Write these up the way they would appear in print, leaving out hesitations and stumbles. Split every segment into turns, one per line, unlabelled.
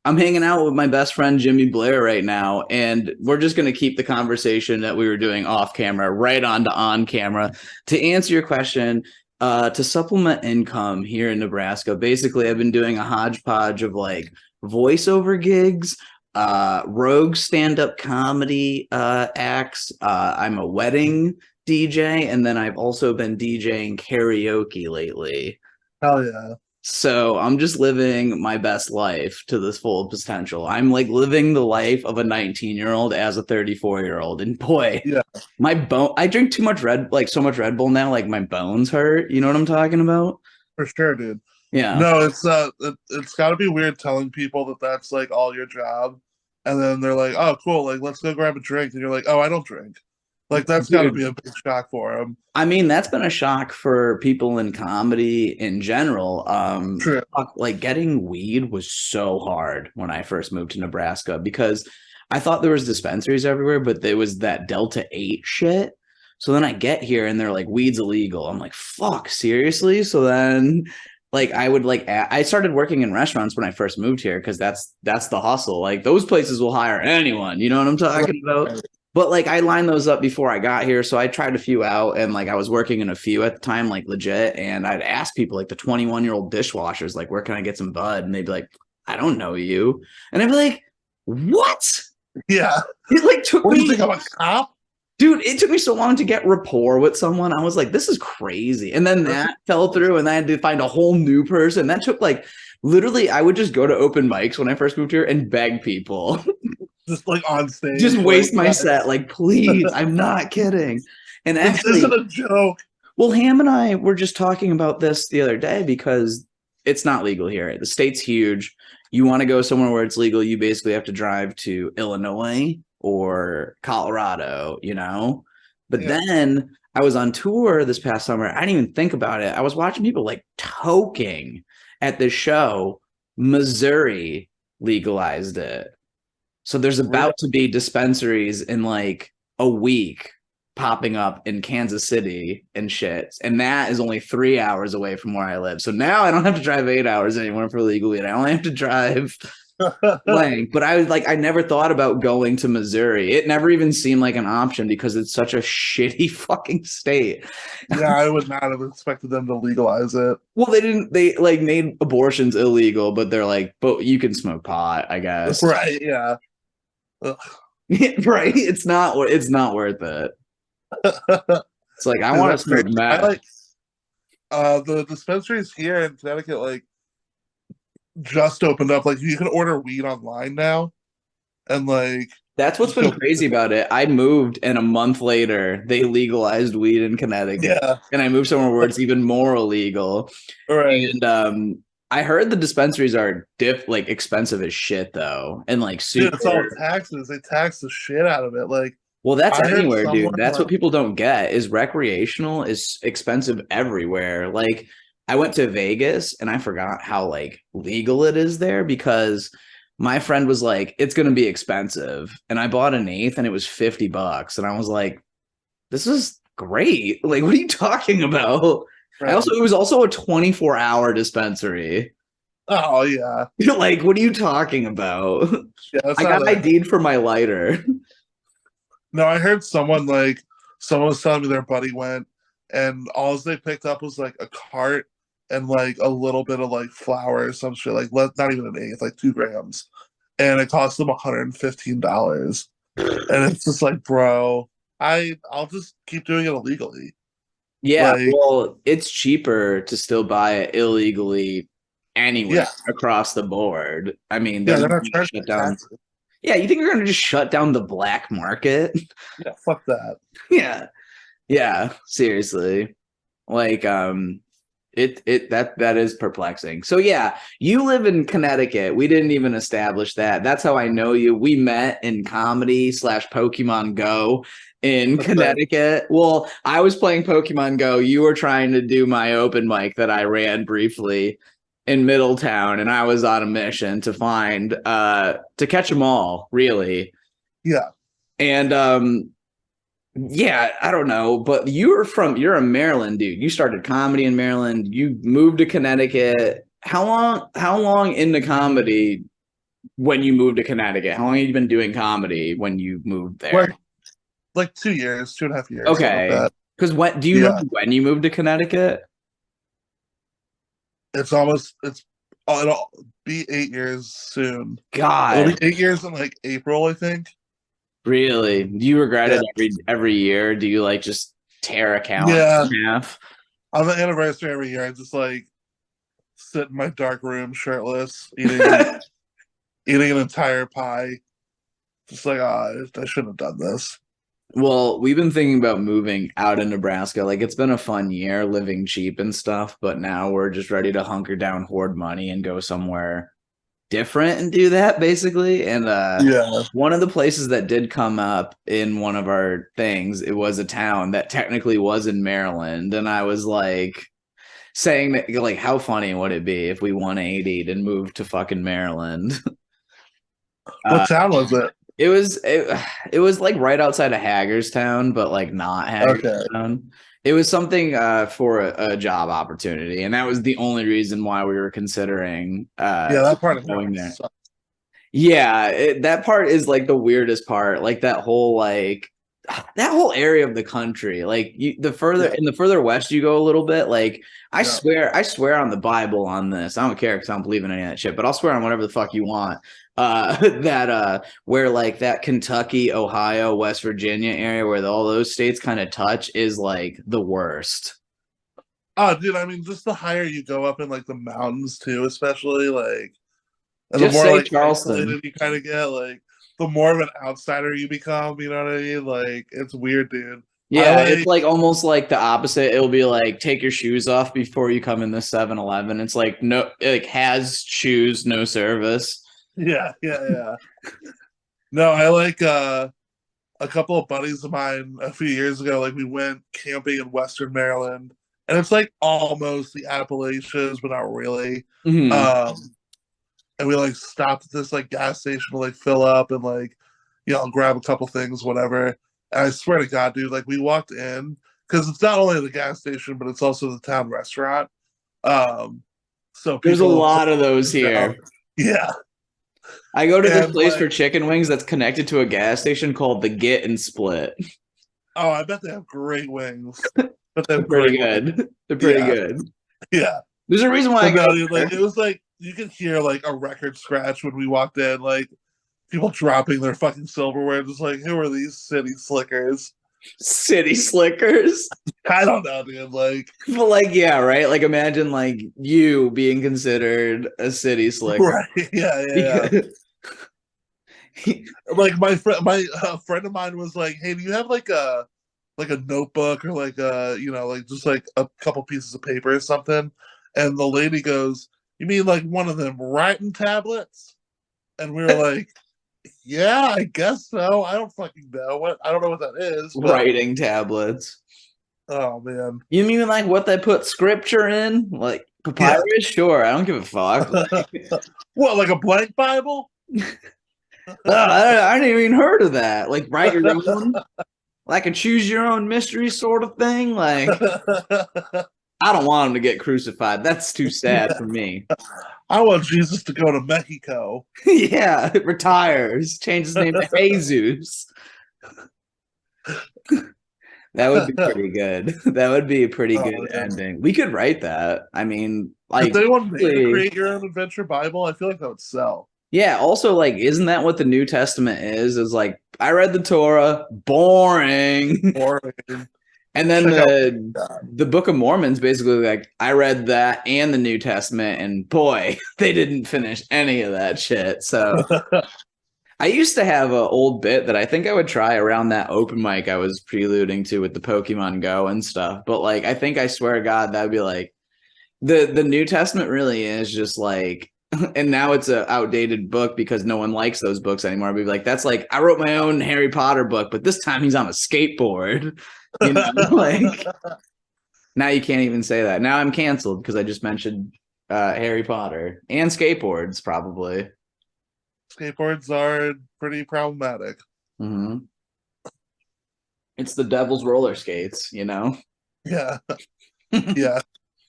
I'm hanging out with my best friend Jimmy Blair right now, and we're just going to keep the conversation that we were doing off camera right on to on camera. To answer your question, to supplement income here in Nebraska, basically, I've been doing a hodgepodge of like voiceover gigs, rogue stand-up comedy acts. I'm a wedding DJ, and then I've also been DJing karaoke lately.
Hell yeah.
So I'm just living my best life to this full potential. I'm like living the life of a 19-year-old as a 34-year-old. And boy,
Yeah,
I drink too much like so much Red Bull now, like my bones hurt. You know what I'm talking about?
for sure, dude.
Yeah.
No, it's got to be weird telling people that that's like all your job, and then they're like, "Oh, cool, like let's go grab a drink," and you're like, "Oh, I don't drink." Like that's got to
Dude,
be a big shock for them.
I mean, that's been a shock for people in comedy in general.
True.
Like getting weed was so hard when I first moved to Nebraska because I thought there was dispensaries everywhere, but there was that Delta 8 shit. So then I get here and they're like, weed's illegal. I'm like, fuck, seriously? So then like I would like I started working in restaurants when I first moved here because that's the hustle. Like those places will hire anyone. You know what I'm talking about? But like I lined those up before I got here, so I tried a few out, and like I was working in a few at the time, like legit. And I'd ask people, like the 21-year-old dishwashers, like, where can I get some bud? And they'd be like, I don't know you. And I'd be like, what?
Yeah.
It like took
What do you
me,
think I'm a cop?
dude. It took me so long to get rapport with someone. I was like, this is crazy. And then that fell through, and I had to find a whole new person. That took like literally, I would just go to open mics when I first moved here and beg people.
Just like on
Just
stage, like
waste my set. Like, please, I'm not kidding. And
this
actually,
isn't a joke.
well, Ham and I were just talking about this the other day because it's not legal here. The state's huge. You want to go somewhere where it's legal, you basically have to drive to Illinois or Colorado, you know? But
Yeah.
then I was on tour this past summer. I didn't even think about it. I was watching people like toking at this show. Missouri legalized it. So there's
Really?
about to be dispensaries in like a week popping up in Kansas City and shit. And that is only 3 hours away from where I live. So now I don't have to drive 8 hours anymore for legal weed. I only have to drive blank. But I was like, I never thought about going to Missouri. It never even seemed like an option because it's such a shitty fucking state.
Yeah, I would not have expected them to legalize it.
Well, they didn't, they like made abortions illegal, but they're like, but you can smoke pot, I guess.
Right, yeah. Ugh.
Right? It's not worth it. It's like I
Dude,
want to
that's crazy.
smoke
I
meth.
like the dispensaries here in Connecticut like just opened up. Like you can order weed online now and like
That's what's
just
been
go.
crazy about it. I moved, and a month later, they legalized weed in Connecticut,
Yeah.
and I moved somewhere where it's even more illegal.
All right.
And I heard the dispensaries are like expensive as shit though, and like
Dude, it's all
super.
taxes. They tax the shit out of it. Like
Well, that's
I heard
anywhere,
someone
dude. That's
like
what people don't get is recreational is expensive everywhere. Like I went to Vegas and I forgot how like legal it is there because my friend was like, it's gonna be expensive. And I bought an eighth and it was $50. And I was like, this is great. Like, what are you talking about?
right.
It was also a 24-hour dispensary.
Oh yeah.
Like, what are you talking about?
Yeah, that's
I
how
got
that.
ID'd for my lighter.
No, I heard someone like someone was telling me their buddy went and all they picked up was like a cart and like a little bit of like flour or some shit, like not even an eighth, like 2 grams. And it cost them $115. And it's just like, bro, I'll just keep doing it illegally.
Yeah,
Like,
well, it's cheaper to still buy it illegally anywhere
yeah,
across the board. I mean, they're
yeah,
not
they're not
going to
charging
shut down.
taxes.
Yeah, you think they're going to just shut down the black market?
Yeah, fuck that.
Yeah, yeah, seriously. Like, that is perplexing. So yeah, you live in Connecticut. We didn't even establish that. That's how I know you. We met in comedy slash Pokemon Go in
That's right.
Connecticut. Well, I was playing Pokemon Go. You were trying to do my open mic that I ran briefly in Middletown, and I was on a mission to find to catch them all, really.
Yeah.
And yeah, I don't know, but you're a Maryland dude. You started comedy in Maryland. You moved to Connecticut. How long into comedy when you moved to Connecticut? How long have you been doing comedy when you moved there?
Like 2 years, 2.5 years, something like
Okay.
that.
Because when do you know
Yeah,
when you moved to Connecticut?
it'll be 8 years soon. It'll be
God,
8 years in like April, I think.
really? Do you regret
Yeah,
it every year? Do you like just tear a calendar
yeah.
in half?
On the anniversary every year, I just like sit in my dark room, shirtless, eating an entire pie. Just like, I shouldn't have done this.
Well, we've been thinking about moving out of Nebraska. Like it's been a fun year living cheap and stuff, but now we're just ready to hunker down, hoard money, and go somewhere different and do that basically. And
Yeah.
one of the places that did come up in one of our things, it was a town that technically was in Maryland. And I was like saying that like how funny would it be if we 180'd and moved to fucking Maryland?
What
Uh
town was it?
it was like right outside of Hagerstown, but like not
Okay.
Hagerstown. It was something for a job opportunity, and that was the only reason why we were considering
Yeah, that part of
going
Maryland
there.
sucks.
Yeah, that part is like the weirdest part. Like that whole area of the country. Like
Yeah,
the further west you go a little bit, like
yeah.
I swear on the Bible on this. I don't care because I don't believe in any of that shit, but I'll swear on whatever the fuck you want. That where like that Kentucky, Ohio, West Virginia area where all those states kind of touch is like the worst.
Oh, dude, I mean, just the higher you go up in like the mountains too, especially like, and the
Just
more
say
like
Charleston.
isolated you kind of get, like, the more of an outsider you become. You know what I mean? Like, it's weird, dude. I
Yeah, it's
like,
like almost like the opposite. It'll be like take your shoes off before you come in the 7-Eleven. It's like no it like has shoes, no service.
yeah, yeah, yeah. No, I like a couple of buddies of mine a few years ago. Like, we went camping in Western Maryland, and it's like almost the Appalachians, but not really.
Hmm.
Um, and we like stopped at this like gas station to like fill up and like, grab a couple things, whatever. And I swear to God, dude, like we walked in because it's not only the gas station, but it's also the town restaurant. Um, so
There's a
people will
lot of those
sit down.
here.
Yeah,
I go to this
and
place for
like,
chicken wings that's connected to a gas station called the Get and Split.
oh, I bet they have great wings. But they
They're
have
pretty
great wings.
good. They're pretty
Yeah,
good.
yeah.
There's a reason why I
But
go
no, dude,
there.
like it was like you could hear like a record scratch when we walked in, like people dropping their fucking silverware, just like, who are these city slickers?
City slickers.
I don't know, dude. Like,
But like, yeah, right? Like imagine like you being considered a city slicker.
right? Yeah, yeah, yeah.
Because
Like my friend of mine was like, "Hey, do you have like a notebook or like like just like a couple pieces of paper or something?" And the lady goes, "You mean like one of them writing tablets?" And we were like, "Yeah, I guess so. I don't fucking know what. I don't know what that is, but
writing tablets.
oh man,
You mean like what they put scripture in? Like
yeah."
papyrus? Sure, I don't give a fuck. Like,
What, like a blank Bible?
I didn't even heard of that. Like write your own, like a choose your own mystery sort of thing. Like I don't want him to get crucified. That's too sad for me.
I want Jesus to go to Mexico.
Yeah, retires, change his name to Jesus. That would be pretty good. That would be a pretty
Oh,
good
man.
ending. We could write that. I mean,
If
like,
anyone made a
really-
create your own adventure Bible, I feel like that would sell.
yeah. Also, like, isn't that what the New Testament is? Is like, I read the Torah, boring,
Or
and then
check out God.
the Book of Mormon's basically like, I read that and the New Testament, and boy, they didn't finish any of that shit. So I used to have an old bit that I think I would try around that open mic I was preluding to with the Pokemon Go and stuff. But like, I think I swear to God, that would be like the New Testament really is just like, and now it's a outdated book because no one likes those books anymore. I'd be like, that's like I wrote my own Harry Potter book, but this time he's on a skateboard. You know, like now you can't even say that. Now I'm canceled because I just mentioned Harry Potter and skateboards, probably.
Skateboards are pretty problematic.
Hmm. It's the devil's roller skates, you know?
Yeah, yeah.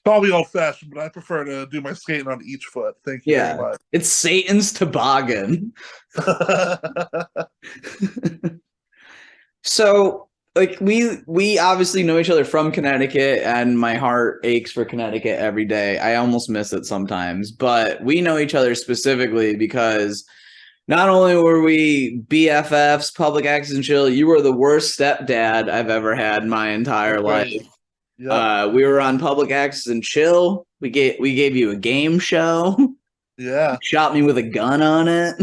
Call me old fashioned, but I prefer to do my skating on each foot. Thank you very
Yeah.
much.
It's Satan's toboggan. So like we obviously know each other from Connecticut, and my heart aches for Connecticut every day. I almost miss it sometimes, but we know each other specifically because not only were we BFFs, public access and chill, you were the worst stepdad I've ever had in my entire
That's
life.
right. Yep.
We were on public access and chill. We gave you a game show.
Yeah.
Shot me with a gun on it.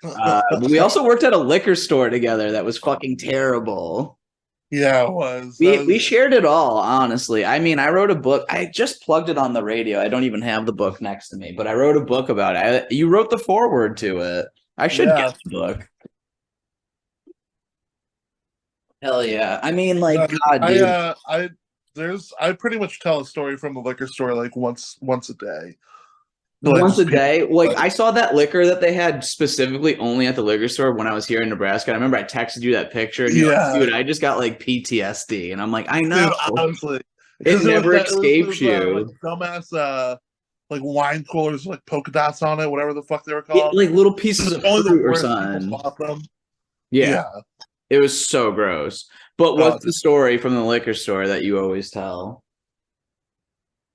But we also worked at a liquor store together that was fucking terrible.
Yeah, it was. That
We
was
shared it all, honestly. I mean, I wrote a book. I just plugged it on the radio. I don't even have the book next to me, but I wrote a book about it. You wrote the foreword to it. I should get
yeah.
the book. Hell yeah. I mean, like, God,
I
dude.
I pretty much tell a story from the liquor store like once a day. So like
Once a
just people
day. Like,
like
I saw that liquor that they had specifically only at the liquor store when I was here in Nebraska. I remember I texted you that picture and you're like,
yeah,
dude, I just got like PTSD. And I'm like, I know.
dude, honestly.
It
Because
never
it was
escapes
those like
you.
dumbass like wine coolers with, like polka dots on it, whatever the fuck they were
Yeah,
called.
like little pieces of
Only the
fruit or
worst people
something.
bought them.
Yeah,
Yeah.
it was so gross. But
Oh,
what's the story from the liquor store that you always tell?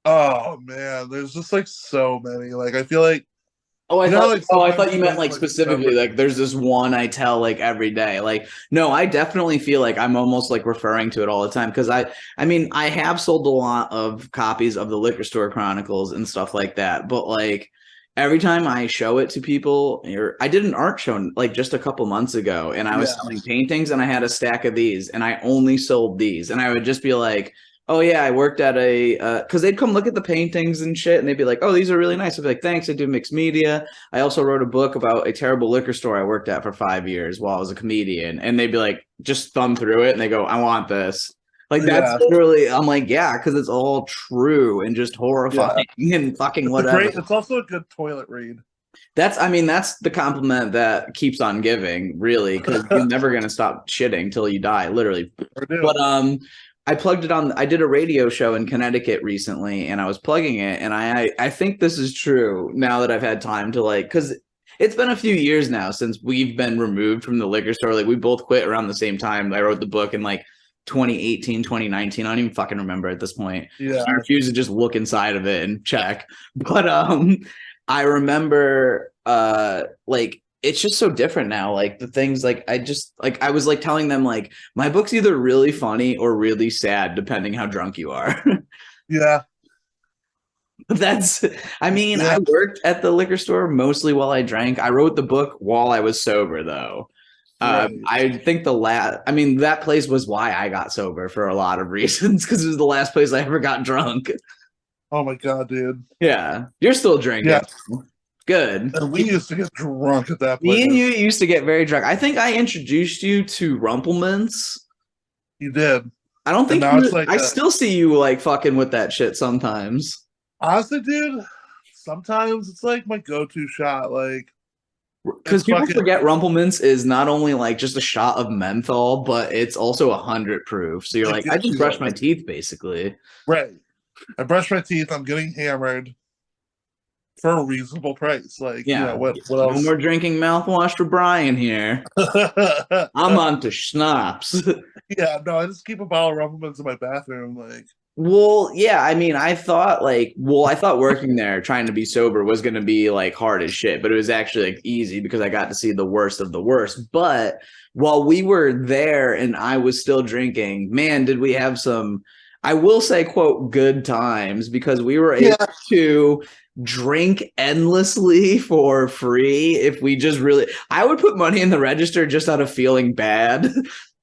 oh man, there's just like so many. Like I feel like
Oh, I
you know
thought.
how, like
Oh, I
sometimes
thought
you
you
go
meant
to
like
like a
specifically
7.
like there's this one I tell like every day. Like, no, I definitely feel like I'm almost like referring to it all the time because I mean, I have sold a lot of copies of the Liquor Store Chronicles and stuff like that. But like every time I show it to people, or I did an art show like just a couple months ago, and I was
Yeah.
selling paintings, and I had a stack of these, and I only sold these, and I would just be like. Oh yeah, I worked at a because they'd come look at the paintings and shit, and they'd be like, "Oh, these are really nice." I'd be like, "Thanks, I do mixed media." I also wrote a book about a terrible liquor store I worked at for 5 years while I was a comedian, and they'd be like, just thumb through it, and they go, "I want this." Like that's
Yeah.
literally, I'm like, yeah, because it's all true and just
Yeah.
horrifying and fucking
It's a
whatever.
great it's also a good toilet read.
I mean, that's the compliment that keeps on giving, really, because you're never gonna stop shitting till you die, literally.
Or do.
But I plugged it on. I did a radio show in Connecticut recently, and I was plugging it, and I think this is true now that I've had time to like, because it's been a few years now since we've been removed from the liquor store. Like we both quit around the same time. I wrote the book in like 2018, 2019. I don't even fucking remember at this point.
Yeah.
I refuse to just look inside of it and check. But I remember like it's just so different now. Like the things like I just like I was like telling them like my book's either really funny or really sad, depending how drunk you are.
Yeah.
That's I mean,
Yeah.
I worked at the liquor store mostly while I drank. I wrote the book while I was sober though.
Right.
I think I mean, that place was why I got sober for a lot of reasons because it was the last place I ever got drunk.
Oh my god, dude.
Yeah. You're still drinking.
Yeah.
Good.
And we used to get drunk at that
Me and you
place.
used to get very drunk. I think I introduced you to Rumplemans.
You did.
I don't
And
think
now it's like
I still see you like fucking with that shit sometimes.
honestly, dude, sometimes it's like my go-to shot. Like
Because
it's
people
fucking
forget Rumplemans is not only like just a shot of menthol, but it's also 100 proof. So you're
it
like, I
gets
just
you
brushed my teeth basically.
right. I brush my teeth, I'm getting hammered for a reasonable price. Like, you know,
Yeah.
what
No
else?
more drinking mouthwash for Brian here. I'm on to schnapps.
Yeah, no, I just keep a bottle of Rumplemans in my bathroom. Like,
Well, yeah, I mean, I thought working there trying to be sober was going to be like hard as shit, but it was actually like easy because I got to see the worst of the worst. But while we were there and I was still drinking, man, did we have some, I will say, quote, good times because we were able
yeah,
to drink endlessly for free if we just really, I would put money in the register just out of feeling bad,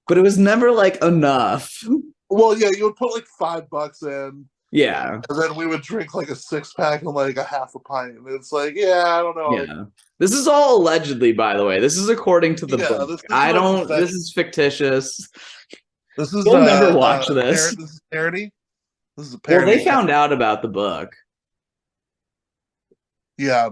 but it was never like enough.
well, yeah, you would put like $5 in,
Yeah.
and then we would drink like a 6 pack and like a half a pint. And it's like, yeah, I don't know.
Yeah. This is all allegedly, by the way. This is according to the
Yeah,
book.
this is a
This
confession.
is fictitious.
This is
You'll never watch this.
this is parody. This is a
Well,
parody.
they found out about the book.
Yeah,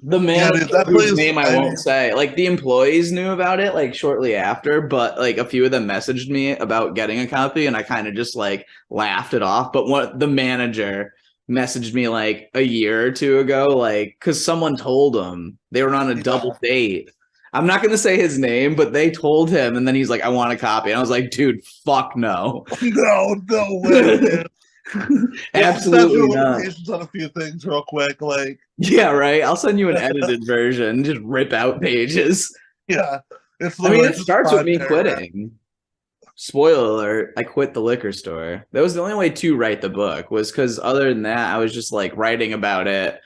The
Yeah,
manager,
dude, that
whose
place.
name I
I
won't
mean,
say, like the employees knew about it like shortly after, but like a few of them messaged me about getting a copy, and I kind of just like laughed it off. But what the manager messaged me like a year or two ago, like because someone told him they were on a double
yeah.
date. I'm not gonna say his name, but they told him, and then he's like, "I want a copy," and I was like, "Dude, fuck no."
No, no way, dude. What's the statute
Absolutely
of
not.
limitations on a few things, real quick? Like,
Yeah, right. I'll send you an edited version. Just rip out pages.
yeah, it's
I mean,
literally
it
just
starts with
five
me
paragraphs.
quitting. Spoiler alert, I quit the liquor store. That was the only way to write the book, was because other than that, I was just like writing about it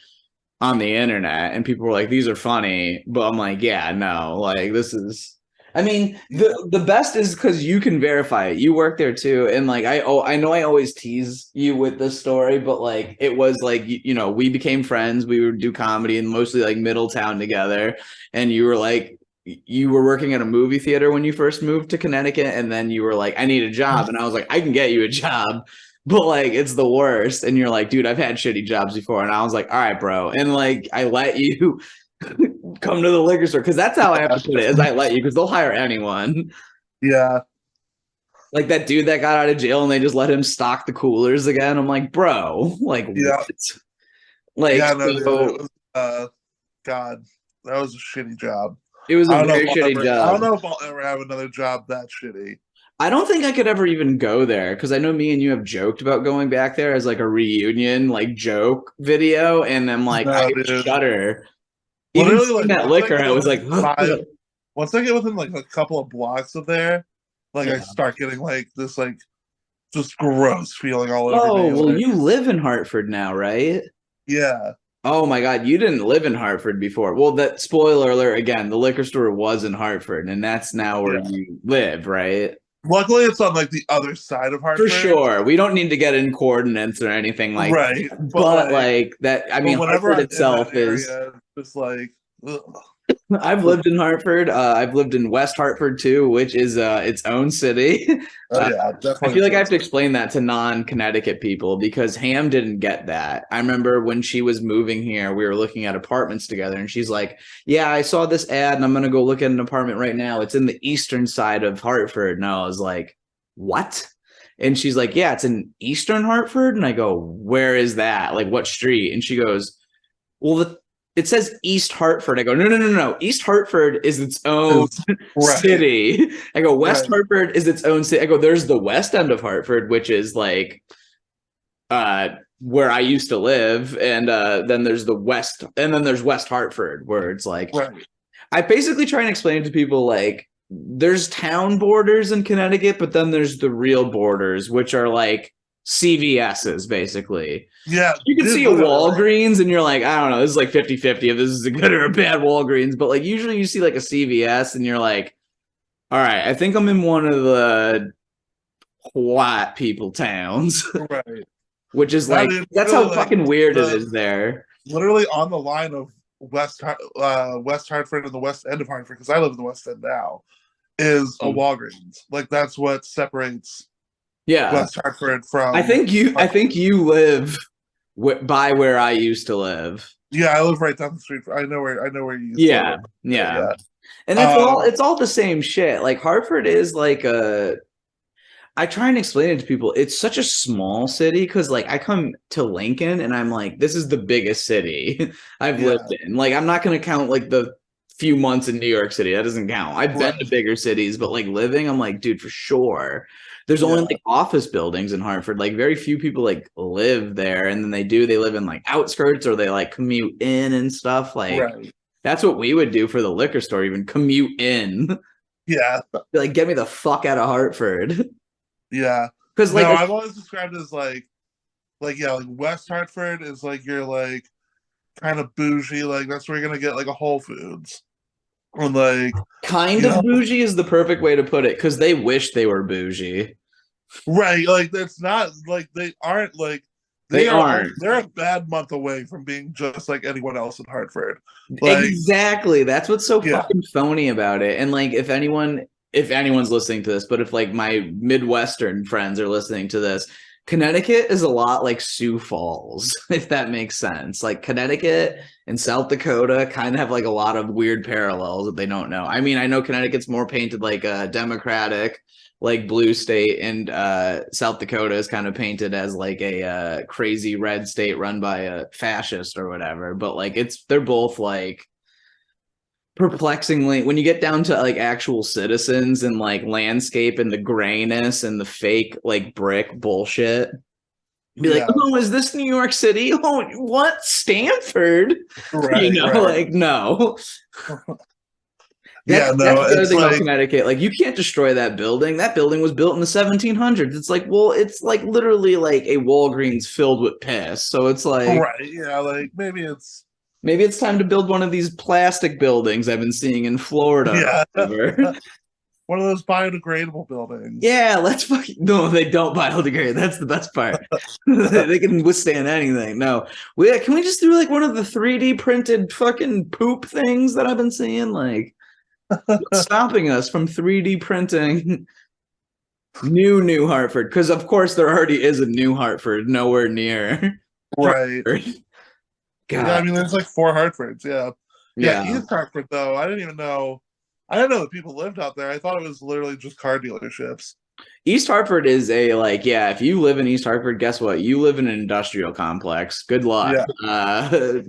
on the internet and people were like, these are funny. But I'm like, yeah, no, like this is I mean,
Yeah,
the best is because you can verify it. You work there too. And like I know I always tease you with this story, but like it was like we became friends. We would do comedy and mostly like Middletown together. And you were like you were working at a movie theater when you first moved to Connecticut, and then you were like, I need a job. And I was like, I can get you a job, but like it's the worst. And you're like, dude, I've had shitty jobs before. And I was like, all right, bro. And like I let you come to the liquor store because that's how I have to put it, is I let you, because they'll hire anyone.
yeah,
Like that dude that got out of jail and they just let him stock the coolers again. I'm like, bro, like
yeah,
what? Like
yeah. No, dude, it
so
was. God, that was a shitty job.
it was a
I don't know if
very
I'll
shitty
ever. I
job.
don't know if I'll ever have another job that shitty.
I don't think I could ever even go there because I know me and you have joked about going back there as like a reunion, like joke video, and I'm like, I
No, dude.
shudder. Even
Literally,
seeing
like
that liquor, I was like,
once I get within like a couple of blocks of there, like I
yeah.
start getting like this like just gross feeling all over
Oh,
me.
well,
Like,
you live in Hartford now, right?
yeah,
Oh my God, you didn't live in Hartford before. Well, that spoiler alert again, the liquor store was in Hartford, and that's now where
yeah.
you live, right?
Luckily, it's on like the other side of
For
Hartford,
sure. We don't need to get in coordinates or anything like
right?
that.
But
But like that, I
but
mean,
whenever
Hartford
I'm in that
itself is
area, it's just like, ugh.
I've lived in Hartford. I've lived in West Hartford too, which is its own city.
Oh yeah,
I
definitely
feel
its
like I
own
have to
city.
explain that to non-Connecticut people because Ham didn't get that. I remember when she was moving here, we were looking at apartments together, and she's like, "Yeah, I saw this ad, and I'm gonna go look at an apartment right now. It's in the eastern side of Hartford." And I was like, "What?" And she's like, "Yeah, it's in Eastern Hartford." And I go, "Where is that? Like, what street?" And she goes, well, it says East Hartford. I go, no, no, no, no. East Hartford is its own
Is right,
city. I go, West
right,
Hartford is its own city. I go, there's the west end of Hartford, which is like where I used to live, and then there's the west, and then there's West Hartford, where it's like
right.
I basically try and explain to people like there's town borders in Connecticut, but then there's the real borders, which are like CVS's basically.
Yeah,
You can
dude,
see a
literally.
Walgreens and you're like, I don't know, this is like 50-50 if this is a good or a bad Walgreens. But like usually you see like a CVS and you're like, all right, I think I'm in one of the white people towns,
Right.
which is
That
like,
is
that's
really
how
like
fucking weird it
the
is there.
literally on the line of West Hartford and the West End of Hartford, because I live in the West End now, is a Walgreens. Like that's what separates
Yeah.
West Hartford from
I
Hartford.
think you live by where I used to live.
Yeah, I live right down the street. I know where you used to
Yeah.
live.
Yeah.
Yeah.
And
Um,
it's all the same shit. Like Hartford is like a I try and explain it to people. It's such a small city because, like, I come to Lincoln and I'm like, this is the biggest city I've
yeah.
lived in. Like, I'm not going to count like the few months in New York City. That doesn't count. I've been to
Right.
bigger cities, but like living, I'm like, dude, for sure. There's only
Yeah.
like office buildings in Hartford. Like, very few people like live there. And then they live in like outskirts or they like commute in and stuff. Like,
Right.
that's what we would do for the liquor store, even commute in.
Yeah.
Like, get me the fuck out of Hartford.
Yeah.
Because, like,
No, I've always described it as like yeah, like West Hartford is like you're like kind of bougie, like that's where you're gonna get like a Whole Foods. Or like,
kind
you
of
know,
bougie is the perfect way to put it because they wish they were bougie.
right, like that's not like they aren't like
They aren't.
they're a bad month away from being just like anyone else in Hartford. Like,
Exactly. That's what's so
yeah,
fucking phony about it. And like if anyone's listening to this, but if like my Midwestern friends are listening to this, Connecticut is a lot like Sioux Falls, if that makes sense. Like Connecticut and South Dakota kind of have like a lot of weird parallels that they don't know. I mean, I know Connecticut's more painted like a Democratic, like blue state, and South Dakota is kind of painted as like a crazy red state run by a fascist or whatever. But like they're both like perplexingly when you get down to like actual citizens and like landscape and the grayness and the fake like brick bullshit, be like,
Yeah.
oh, is this New York City? Oh, what, Stanford? You
Right.
know,
Right.
like no.
Yeah.
That's
No.
the other
It's
thing about
like
Connecticut. Like, you can't destroy that building. That building was built in the 1700s. It's like, well, it's like literally like a Walgreens filled with piss. So it's like
right. Yeah. Like maybe it's
maybe it's time to build one of these plastic buildings I've been seeing in Florida
yeah.
or whatever.
One of those biodegradable buildings.
Yeah, let's fucking no, they don't biodegrade. That's the best part. They can withstand anything. No, can we just do like one of the 3D printed fucking poop things that I've been seeing? Like, what's stopping us from 3D printing New Hartford? Because of course there already is a New Hartford nowhere near
Right.
Hartford.
Yeah. I
God,
mean, there's like 4 Hartfords. Yeah. Yeah.
yeah.
East Hartford, though, I didn't even know. I didn't know that people lived out there. I thought it was literally just car dealerships.
East Hartford is a like, yeah, if you live in East Hartford, guess what? You live in an industrial complex. Good luck.
Yeah.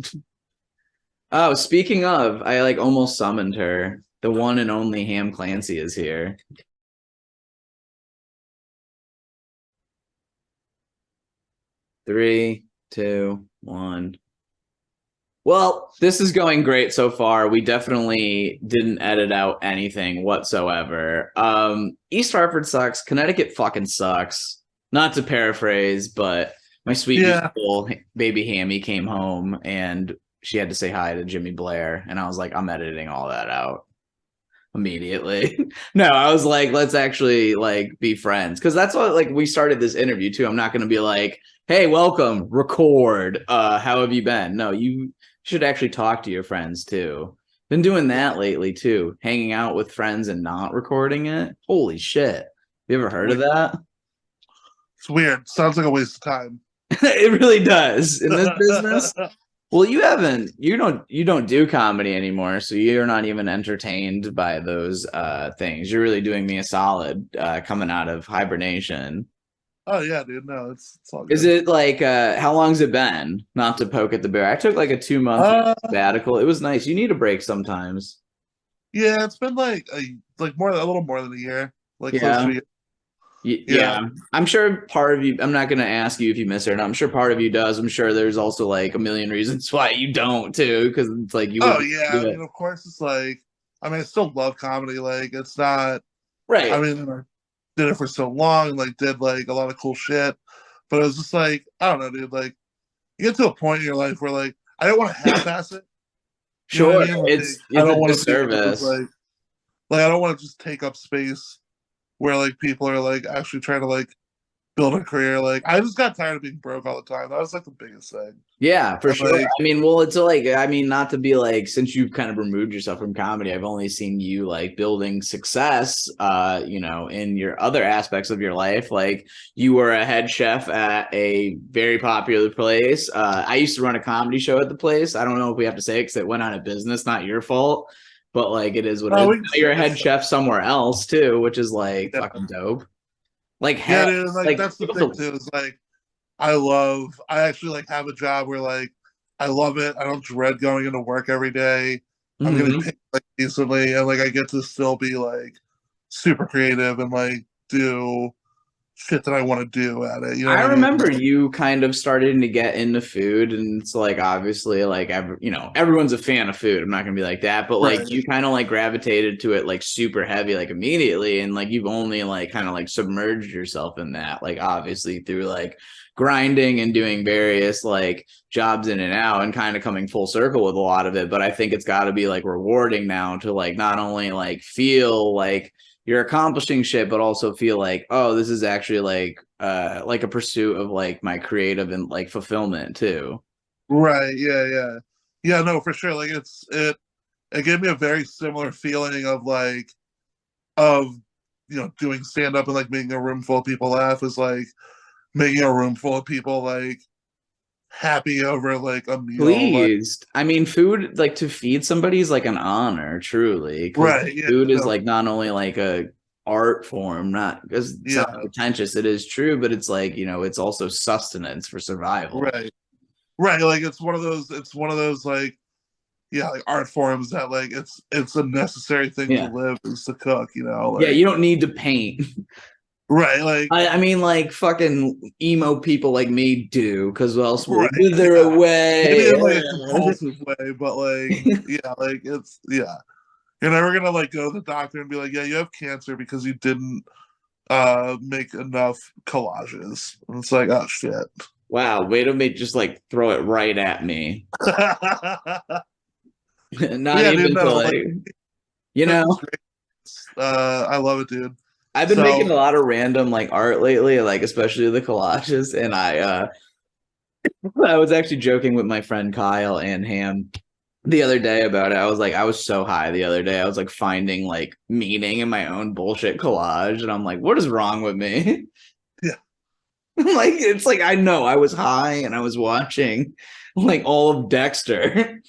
Oh, speaking of, I like almost summoned her. The one and only Ham Clancy is here. 3, 2, 1. Well, this is going great so far. We definitely didn't edit out anything whatsoever. East Hartford sucks. Connecticut fucking sucks. Not to paraphrase, but my sweet,
Yeah.
beautiful baby Hammy came home and she had to say hi to Jimmy Blair. And I was like, I'm editing all that out immediately. No, I was like, let's actually like be friends. Cause that's what like we started this interview too. I'm not gonna be like, hey, welcome, record. How have you been? No, you should actually talk to your friends too. Been doing that lately too, hanging out with friends and not recording it. Holy shit. You ever heard of that?
It's weird. Sounds like a waste of time.
It really does in this business. Well, you don't do comedy anymore, so you're not even entertained by those things. You're really doing me a solid coming out of hibernation.
Oh yeah, dude. No, it's all
Is
good.
it like how long's it been? Not to poke at the bear. I took like a 2 month
Uh,
sabbatical. It was nice. You need a break sometimes.
yeah, it's been like more a little more than a year, like close to
Yeah.
a year. Yeah.
Yeah, I'm sure part of you, I'm not going to ask you if you miss it or not. I'm sure part of you does. I'm sure there's also like a million reasons why you don't too, because it's like you would
Oh yeah. I
do it.
mean, of course, it's like I mean, I still love comedy. Like, it's not. I
Right.
mean, I did it for so long. Like, did like a lot of cool shit, but it was just like I don't know, dude. Like, you get to a point in your life where like I don't want to half-ass it. You know what I
Sure.
mean? Like, I
It's a
don't want to be just
disservice.
like I don't want to just take up space where like people are like actually trying to like build a career. Like I just got tired of being broke all the time. That was like the biggest thing.
Yeah, for
And
sure.
like
I mean, well, it's like, I mean, not to be like, since you've kind of removed yourself from comedy, I've only seen you like building success, in your other aspects of your life. Like you were a head chef at a very popular place. I used to run a comedy show at the place. I don't know if we have to say it because it went out of business, not your fault, but like it is what it
oh,
is.
we can
You're
say
a head
this.
chef somewhere else too, which is like
Yeah,
fucking dope. Like,
yeah, dude. Like
like
that's the thing
people,
too. Is like I actually like have a job where like I love it. I don't dread going into work every day. I'm getting
Mhm.
paid like decently, and like I get to still be like super creative and like do shit that I want to do at it. You know what
I
I mean?
remember you kind of starting to get into food, and it's like obviously like everyone's a fan of food. I'm not gonna be like that, but like
Right.
you kind of like gravitated to it like super heavy, like immediately, and like you've only like kind of like submerged yourself in that, like obviously through like grinding and doing various like jobs in and out and kind of coming full circle with a lot of it. But I think it's got to be like rewarding now to like not only like feel like you're accomplishing shit, but also feel like, oh, this is actually like a pursuit of like my creative and like fulfillment too.
Right. Yeah. Yeah. Yeah. No, for sure. Like it gave me a very similar feeling of like of doing stand up and like making a room full of people laugh is like making a room full of people like happy over like a meal. Like,
Please. I mean, food, like to feed somebody is like an honor, truly. Because
right? Yeah,
food is
no,
like not only like a art form, not because it sounds
yeah,
pretentious, it is true, but it's like, it's also sustenance for survival.
right, right. Like it's one of those. It's one of those like yeah, like art forms that like it's a necessary thing to
Yeah.
live is to cook.
Yeah,
Like
you don't need to paint.
right, like
I mean, like fucking emo people like me do, because else we'll
right,
wither
yeah. Maybe
away.
in like a compulsive way, but like yeah, like it's yeah. You're never gonna like go to the doctor and be like, yeah, you have cancer because you didn't make enough collages. And it's like, oh shit.
Wow, way to make just like throw it right at me. Not
Yeah, dude,
even to
no, like
like, you
cooking's
know,
great. I love it, dude.
I've been making
So
a lot of random like art lately, like especially the collages, and I was actually joking with my friend Kyle and Ham the other day about it. I was like, I was so high the other day. I was like finding like meaning in my own bullshit collage, and I'm like, what is wrong with me?
yeah.
Like it's like I know I was high and I was watching like all of Dexter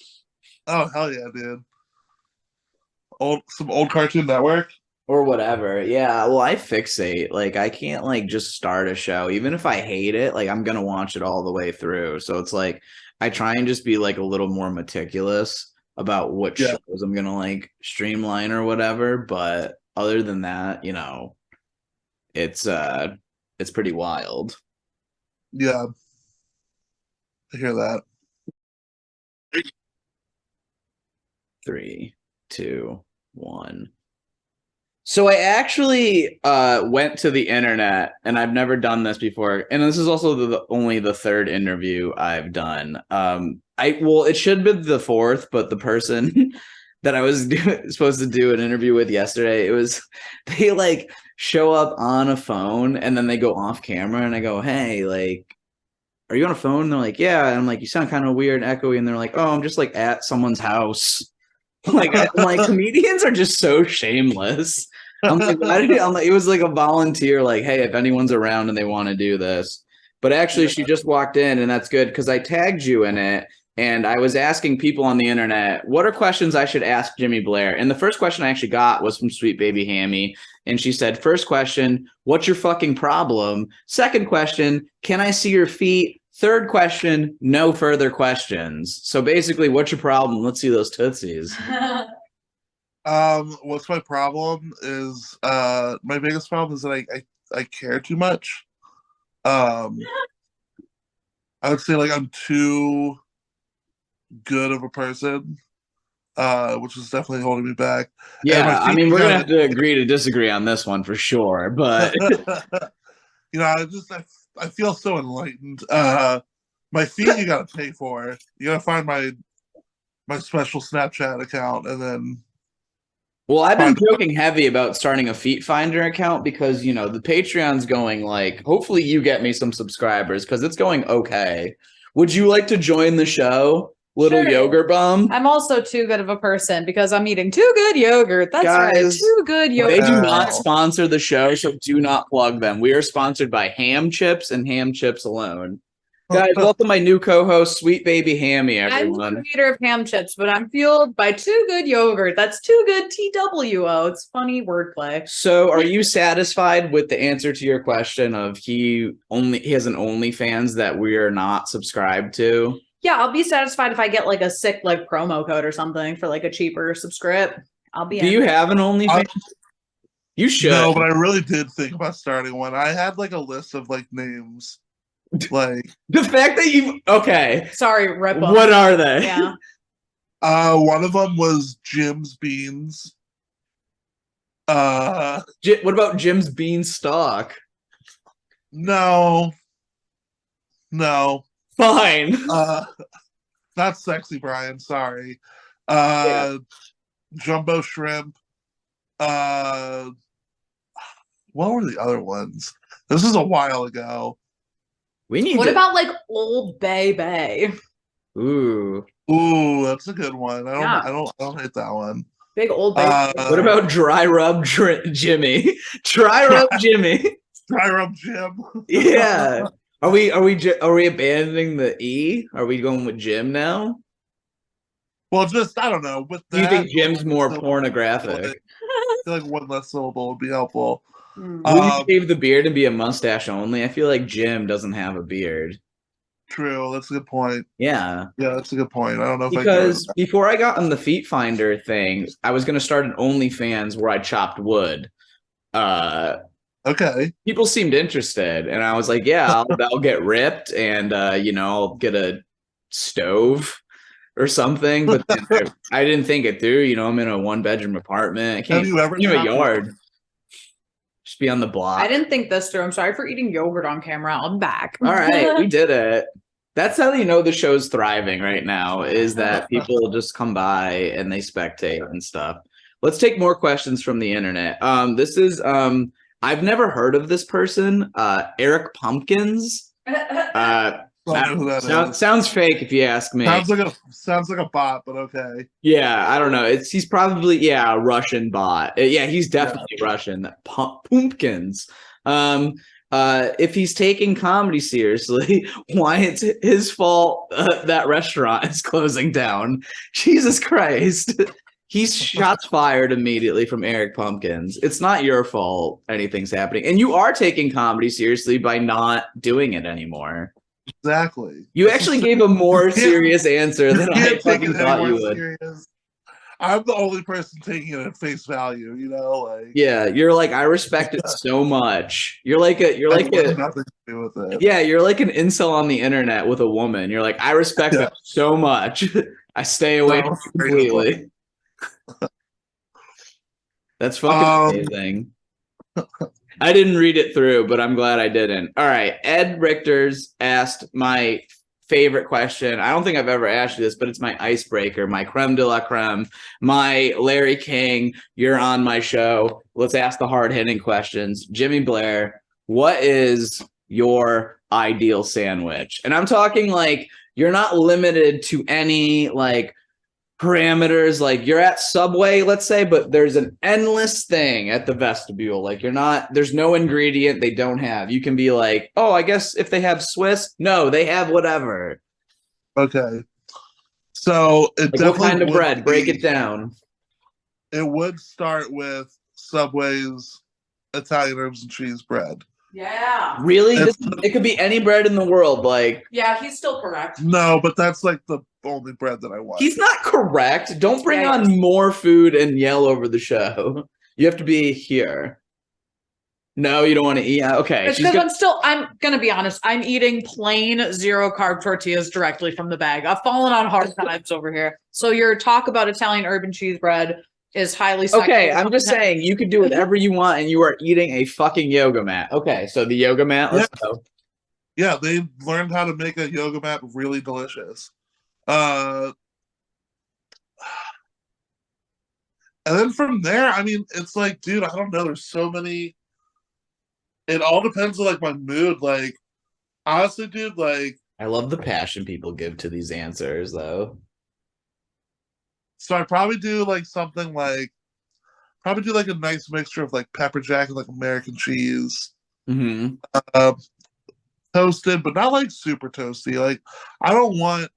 Oh hell yeah, dude. Old Cartoon Network.
or whatever. Yeah, well, I fixate. Like I can't like just start a show even if I hate it, like I'm going to watch it all the way through. So it's like I try and just be like a little more meticulous about what
Yeah,
shows I'm going to like streamline or whatever, but other than that, it's pretty wild.
yeah. I hear that.
3, 2, 1. So I actually went to the internet, and I've never done this before. And this is also only the third interview I've done. It should be the fourth, but the person that I was supposed to do an interview with yesterday, it was they like show up on a phone and then they go off camera, and I go, "Hey, like, are you on a phone?" And they're like, "Yeah." And I'm like, "You sound kind of weird, and echoey." And they're like, "Oh, I'm just like at someone's house." I'm like, comedians are just so shameless. I'm like, why did I'm like, it was like a volunteer, like, hey, if anyone's around and they want to do this. But actually,
Yeah,
she just walked in, and that's good because I tagged you in it. And I was asking people on the internet, what are questions I should ask Jimmy Blair? And the first question I actually got was from Sweet Baby Hammy. And she said, first question, what's your fucking problem? Second question, can I see your feet? Third question, no further questions. So basically, what's your problem? Let's see those tootsies.
what's my problem is my biggest problem is that I care too much. Um I would say like I'm too good of a person, which is definitely holding me back. And my
Yeah, I
feet
mean, we're gonna
kind
have to agree to disagree on this one for sure. But
of I feel so enlightened. My feet you gotta pay for. You gotta find my special Snapchat account and then
well, I've been
find
joking heavy about starting a feet finder account because the Patreon's going like, hopefully you get me some subscribers because it's going okay. Would you like to join the show, little
Sure.
yogurt bum?
I'm also too good of a person because I'm eating too good yogurt. That's right.
Guys,
Too good yogurt.
They do not sponsor the show, so do not plug them. We are sponsored by Ham Chips and Ham Chips alone. Guys, welcome my new co-host, Sweet Baby Hammy,
I'm the
everyone.
creator of ham chips, but I'm fueled by too good yogurt. That's too good TWO. It's funny wordplay.
So, are you satisfied with the answer to your question of he has an OnlyFans that we are not subscribed to?
Yeah, I'll be satisfied if I get like a sick like promo code or something for like a cheaper subscript. I'll be
Do
in.
you have an OnlyFans? You should.
No, but I really did think about starting one. I had like a list of like names. Like
The fact that you okay.
Sorry, rip 'em.
What are they?
Yeah.
one of them was Jim's Beans.
What about Jim's Beanstalk?
No. No.
Fine.
Not sexy Brian, sorry. Jumbo Shrimp. What were the other ones? This is a while ago.
We need
What about like Old Bay Bay?
Ooh.
Ooh, that's a good one.
Yeah.
I don't hate that one.
Big Old Bay.
What about Dry Rub Jimmy? Dry Rub Jimmy.
Dry rub Jim.
Yeah. Are we abandoning the E? Are we going with Jim now?
Well, just I don't know. With
Do you
that,
think Jim's more
I
pornographic?
feel like one less syllable would be helpful.
Hmm.
Will you shave the beard and be a mustache only? I feel like Jim doesn't have a beard.
True, that's a good point.
Yeah.
Yeah, that's a good point. I don't know if I
Because before I got on the Feet Finder thing, I was gonna start an OnlyFans where I chopped wood.
Okay.
People seemed interested, and I was like, "Yeah, I'll get ripped, and I'll get a stove or something." But then I didn't think it through. I'm in a 1-bedroom apartment. I can't
Have you ever
have a
chopped
yard. Just be on the block.
I didn't think this through. I'm sorry for eating yogurt on camera. I'm back.
All right, we did it. That's how you know the show's thriving right now, is that people just come by and they spectate and stuff. Let's take more questions from the internet. This is I've never heard of this person, Eric Pumpkins.
Don't know who that is.
Sounds fake if you ask me.
Sounds like a bot, but okay.
Yeah, I don't know. He's probably a Russian bot. Yeah, he's definitely Russian. Pumpkins. If he's taking comedy seriously, why it's his fault that restaurant is closing down? Jesus Christ. He's shots fired immediately from Eric Pumpkins. It's not your fault anything's happening. And you are taking comedy seriously by not doing it anymore.
Exactly.
You actually gave a more serious answer than I fucking thought you would.
Serious. I'm the only person taking it at face value, like
yeah, you're like, I respect it so much. You're like
nothing to do with it.
Yeah, you're like an incel on the internet with a woman. You're like, I respect it so much. I stay away from it completely. That's fucking amazing. I didn't read it through, but I'm glad I didn't. All right. Ed Richter's asked my favorite question. I don't think I've ever asked you this, but it's my icebreaker, my creme de la creme, my Larry King. You're on my show. Let's ask the hard-hitting questions. Jimmy Blair, what is your ideal sandwich? And I'm talking like you're not limited to any like parameters, like you're at Subway, let's say, but there's an endless thing at the vestibule. Like there's no ingredient they don't have. You can be like, oh, I guess if they have Swiss, no, they have whatever.
Okay. So
what kind of bread? Break it down.
It would start with Subway's Italian herbs and cheese bread.
Yeah.
Really? It could be any bread in the world. Like,
yeah, he's still correct.
No, but that's like the only bread that I want.
He's not correct. Don't bring on more food and yell over the show. You have to be here. No, you don't want to eat. Okay.
It's because I'm going to be honest. I'm eating plain 0 carb tortillas directly from the bag. I've fallen on hard times over here. So your talk about Italian urban cheese bread is highly
okay. I'm just saying you could do whatever you want and you are eating a fucking yoga mat. Okay. So the yoga mat, let's go.
Yeah, they learned how to make a yoga mat really delicious. And then from there, I mean, it's like, dude, I don't know. There's so many. It all depends on like my mood. Like, honestly, dude, like.
I love the passion people give to these answers, though.
So I'd probably do like something like, a nice mixture of like pepper jack and like American cheese.
Mm-hmm.
Toasted, but not like super toasty. Like, I don't want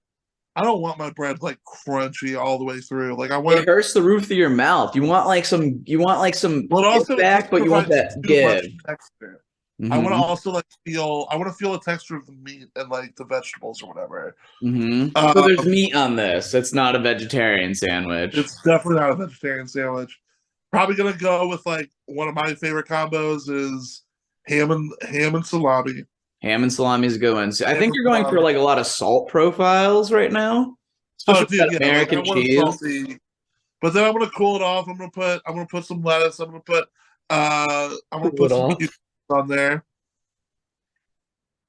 my bread like crunchy all the way through. Like it
hurts the roof of your mouth. You want like some
well, also
back, but you want that give.
Texture.
Mm-hmm.
I want to also feel the texture of the meat and like the vegetables or whatever.
Mm-hmm. So there's meat on this. It's not a vegetarian sandwich.
It's definitely not a vegetarian sandwich. Probably gonna go with like one of my favorite combos is ham and salami.
Ham and salami is a good one. So I think you're going for like a lot of salt profiles right now. Especially American cheese.
Salty, but then I'm gonna cool it off. I'm gonna put some lettuce. I'm gonna put some cucumbers on there.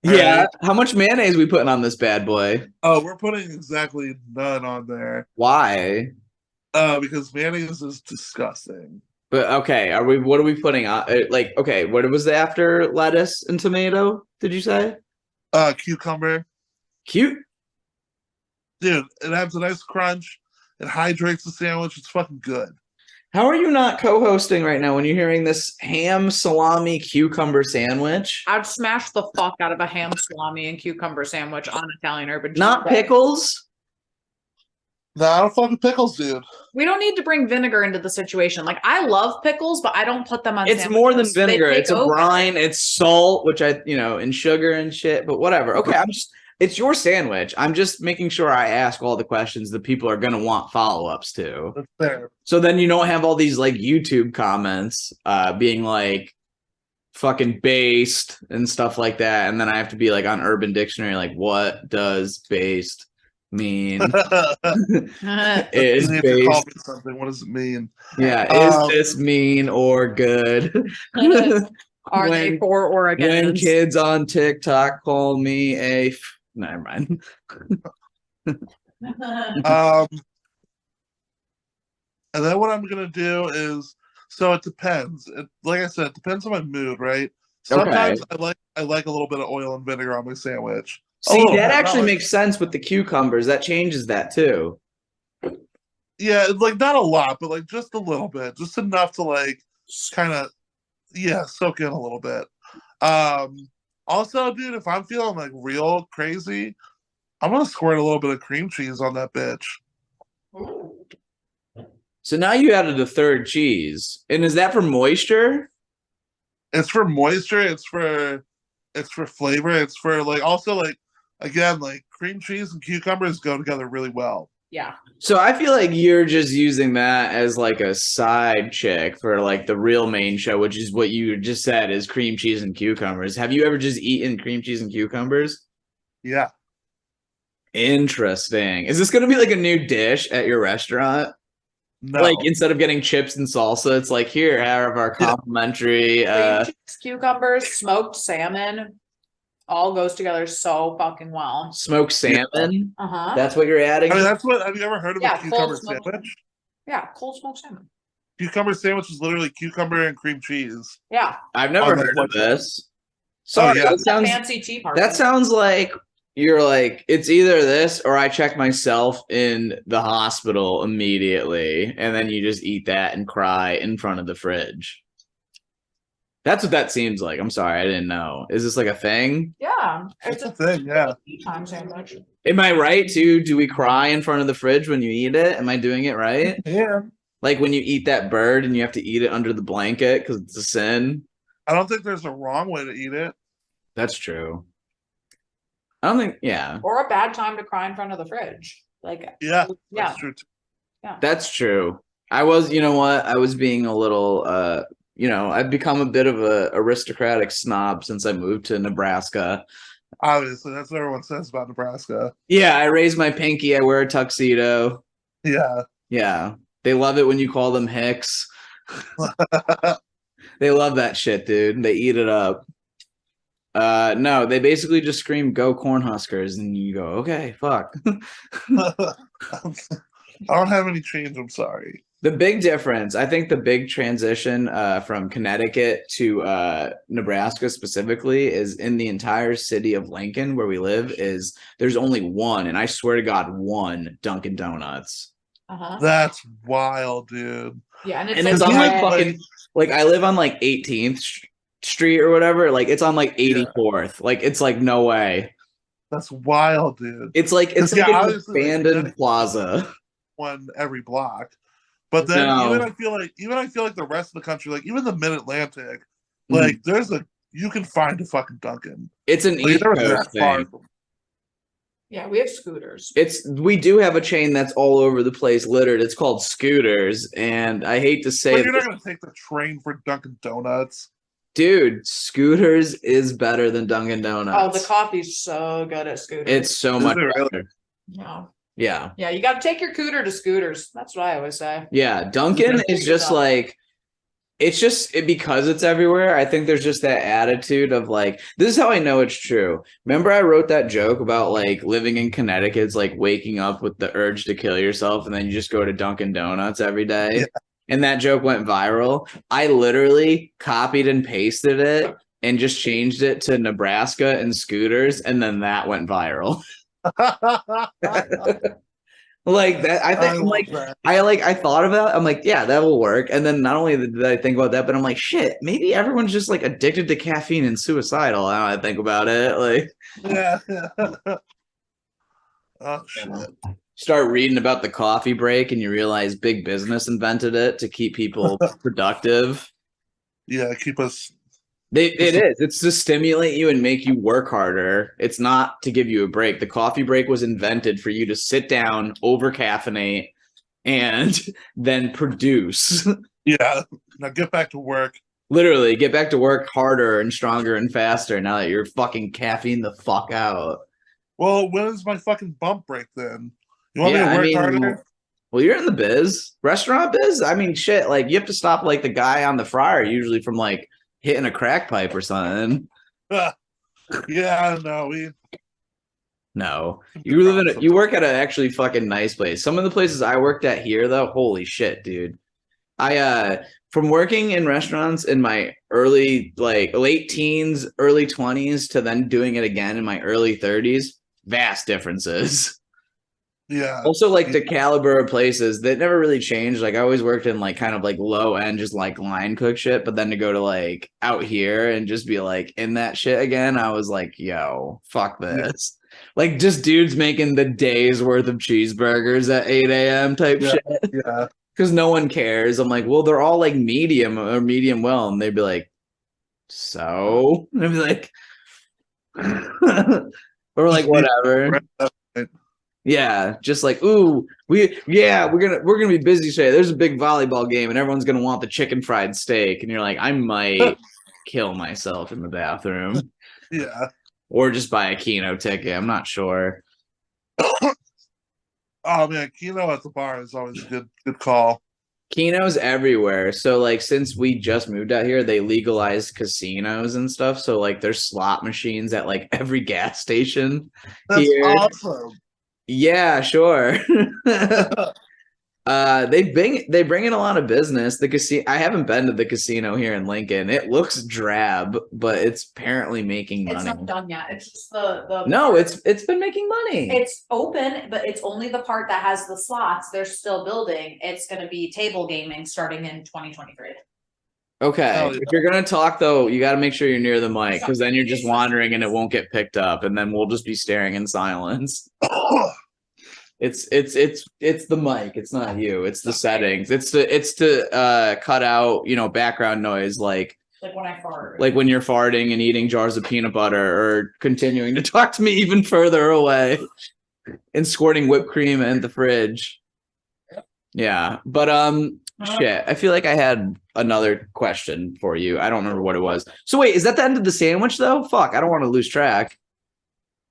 Yeah. Right. How much mayonnaise are we putting on this bad boy?
Oh, we're putting exactly none on there.
Why?
Because mayonnaise is disgusting.
But okay, what are we putting on? Like, okay, what was the after lettuce and tomato? Did you say?
Cucumber.
Cute.
Dude, it adds a nice crunch. It hydrates the sandwich. It's fucking good.
How are you not co-hosting right now when you're hearing this ham salami cucumber sandwich?
I'd smash the fuck out of a ham salami and cucumber sandwich on Italian urban cheese.
Not pickles?
No, I don't fucking pickles, dude.
We don't need to bring vinegar into the situation. Like, I love pickles, but I don't put them on
It's
sandwiches.
more than
They
vinegar.
take
It's a
over.
brine. It's salt, which and sugar and shit, but whatever. Okay, it's your sandwich. I'm just making sure I ask all the questions that people are going to want follow-ups to.
That's fair.
So then you don't have all these like YouTube comments being like fucking based and stuff like that. And then I have to be like on Urban Dictionary, like, what does based mean?
You
Is
need to call
based,
me something. What does it mean?
yeah, is this mean or good?
Are they for or
When
against?
kids on TikTok call me never mind.
And then what I'm gonna do is, so it depends. Like I said, it depends on my mood, right? Sometimes I like a little bit of oil and vinegar on my sandwich.
See,
Oh,
that
not
actually
like-
makes sense with the cucumbers. That changes that too.
Yeah, like not a lot, but like just a little bit, just enough to like kind of soak in a little bit. Also, dude, if I'm feeling like real crazy, I'm gonna squirt a little bit of cream cheese on that bitch.
So now you added a third cheese. And is that for moisture?
It's for moisture, it's for flavor, it's for like also like again, like cream cheese and cucumbers go together really well.
Yeah.
So I feel like you're just using that as like a side chick for like the real main show, which is what you just said is cream cheese and cucumbers. Have you ever just eaten cream cheese and cucumbers?
Yeah.
Interesting. Is this going to be like a new dish at your restaurant?
No.
Like instead of getting chips and salsa, it's like here, have our complimentary
Cream cheese, cucumbers, smoked salmon, all goes together so fucking well.
smoked salmon.
Uh-huh.
That's what you're adding.
I mean, that's what. Have you ever heard of
Yeah,
a cucumber
cold smoked
sandwich?
Yeah, cold smoked salmon.
Cucumber sandwich is literally cucumber and cream cheese.
Yeah.
I've never
on the
heard of
plate.
this. Sorry,
yeah.
that sounds
Fancy tea party.
that sounds like you're like it's either this or I check myself in the hospital immediately, and then you just eat that and cry in front of the fridge. That's what that seems like. I'm sorry, I didn't know. Is this like a thing?
Yeah.
It's a thing, yeah.
tea time sandwich.
Am I right too? Do we cry in front of the fridge when you eat it? Am I doing it right?
Yeah.
Like when you eat that bird and you have to eat it under the blanket because it's a sin?
I don't think there's a wrong way to eat it.
That's true. I don't think, yeah.
Or a bad time to cry in front of the fridge. Like,
Yeah.
yeah.
That's true too.
That's true. I was, you know what? I was being a little, I've become a bit of a aristocratic snob since I moved to Nebraska.
Obviously, that's what everyone says about Nebraska.
Yeah, I raise my pinky. I wear a tuxedo.
Yeah.
Yeah. They love it when you call them Hicks. They love that shit, dude. They eat it up. No, they basically just scream "Go Cornhuskers," and you go, "Okay, fuck."
I don't have any change. I'm sorry.
The big difference, I think, the big transition from Connecticut to Nebraska specifically is in the entire city of Lincoln, where we live. Is there's only one, and I swear to God, one Dunkin' Donuts.
Uh-huh.
That's wild, dude.
Yeah, and
And it's on like
Yeah,
fucking like I live on like 18th Street or whatever. Like it's on like 84th. Like it's like no way.
That's wild, dude.
It's like
Yeah,
an
obviously, like,
abandoned plaza.
One every block. But then even I feel like the rest of the country, like even the Mid Atlantic, like you can find a fucking Dunkin'.
It's an
Like,
East
they're
Coast
that far
thing.
from-
Yeah, we have scooters.
We do have a chain that's all over the place littered. It's called Scooters, and I hate to say
But you're
this,
not gonna take the train for Dunkin' Donuts.
dude, Scooters is better than Dunkin'
Oh,
Donuts.
the coffee's so good at scooters.
It's so
Is
much
it really?
better.
Yeah.
Yeah.
Yeah, you got to take your cooter to scooters. That's what I always say.
Yeah. Dunkin' is just like because it's everywhere. I think there's just that attitude of like, this is how I know it's true. Remember, I wrote that joke about like living in Connecticut's like waking up with the urge to kill yourself, and then you just go to Dunkin' Donuts every day.
Yeah.
And that joke went viral. I literally copied and pasted it and just changed it to Nebraska and Scooters, and then that went viral. Like that, I think
I
I'm like
love that.
I thought about it. I'm like, yeah, that will work. And then not only did I think about that, but I'm like, shit, maybe everyone's just like addicted to caffeine and suicidal. Now I think about it, like
Yeah. Oh shit.
start reading about the coffee break and you realize big business invented it to keep people productive.
Yeah, keep us.
It is. It's to stimulate you and make you work harder. It's not to give you a break. The coffee break was invented for you to sit down, over caffeinate, and then produce.
Yeah. Now get back to work.
Literally, get back to work harder and stronger and faster now that you're fucking caffeine the fuck out.
Well, when is my fucking bump break then? You want
Yeah,
me to
I
work
mean,
harder?
well, you're in the biz, restaurant biz. I mean, shit, like you have to stop like the guy on the fryer usually from like hitting a crack pipe or something.
Yeah, no, we
No, you work at an actually fucking nice place. Some of the places I worked at here, though, holy shit, dude. I from working in restaurants in my early like late teens, early 20s to then doing it again in my early 30s, vast differences.
yeah.
Also, like the caliber of places that never really changed. Like I always worked in like kind of like low end, just like line cook shit. But then to go to like out here and just be like in that shit again, I was like, yo, fuck this. Like just dudes making the day's worth of cheeseburgers at 8 a.m. type
Yeah,
shit.
yeah.
Because no one cares. I'm like, well, they're all like medium or medium well. And they'd be like, so? And I'd be like, or like, whatever. Yeah, just like, ooh, we're gonna be busy today. There's a big volleyball game, and everyone's gonna want the chicken fried steak, and you're like, I might kill myself in the bathroom,
Yeah.
or just buy a Keno ticket. I'm not sure.
Oh man, Keno at the bar is always a good call.
Keno's everywhere. So like, since we just moved out here, they legalized casinos and stuff. So like, there's slot machines at like every gas station
That's
here.
awesome.
Yeah, sure. They bring in a lot of business. The casino, I haven't been to the casino here in Lincoln. It looks drab, but it's apparently making
It's
money.
not done yet. It's just the
No, it's been making money.
It's open, but it's only the part that has the slots. They're still building. It's gonna be table gaming starting in 2023.
Okay.
Hell yeah.
If you're gonna talk though, you got to make sure you're near the mic because then you're just wandering and it won't get picked up, and then we'll just be staring in silence. It's the mic. It's not you. It's the settings. It's to cut out, background noise like
when I fart.
Like when you're farting and eating jars of peanut butter or continuing to talk to me even further away and squirting whipped cream in the fridge. Yeah. But shit. I feel like I had another question for you. I don't remember what it was. So wait, is that the end of the sandwich though? Fuck, I don't want to lose track.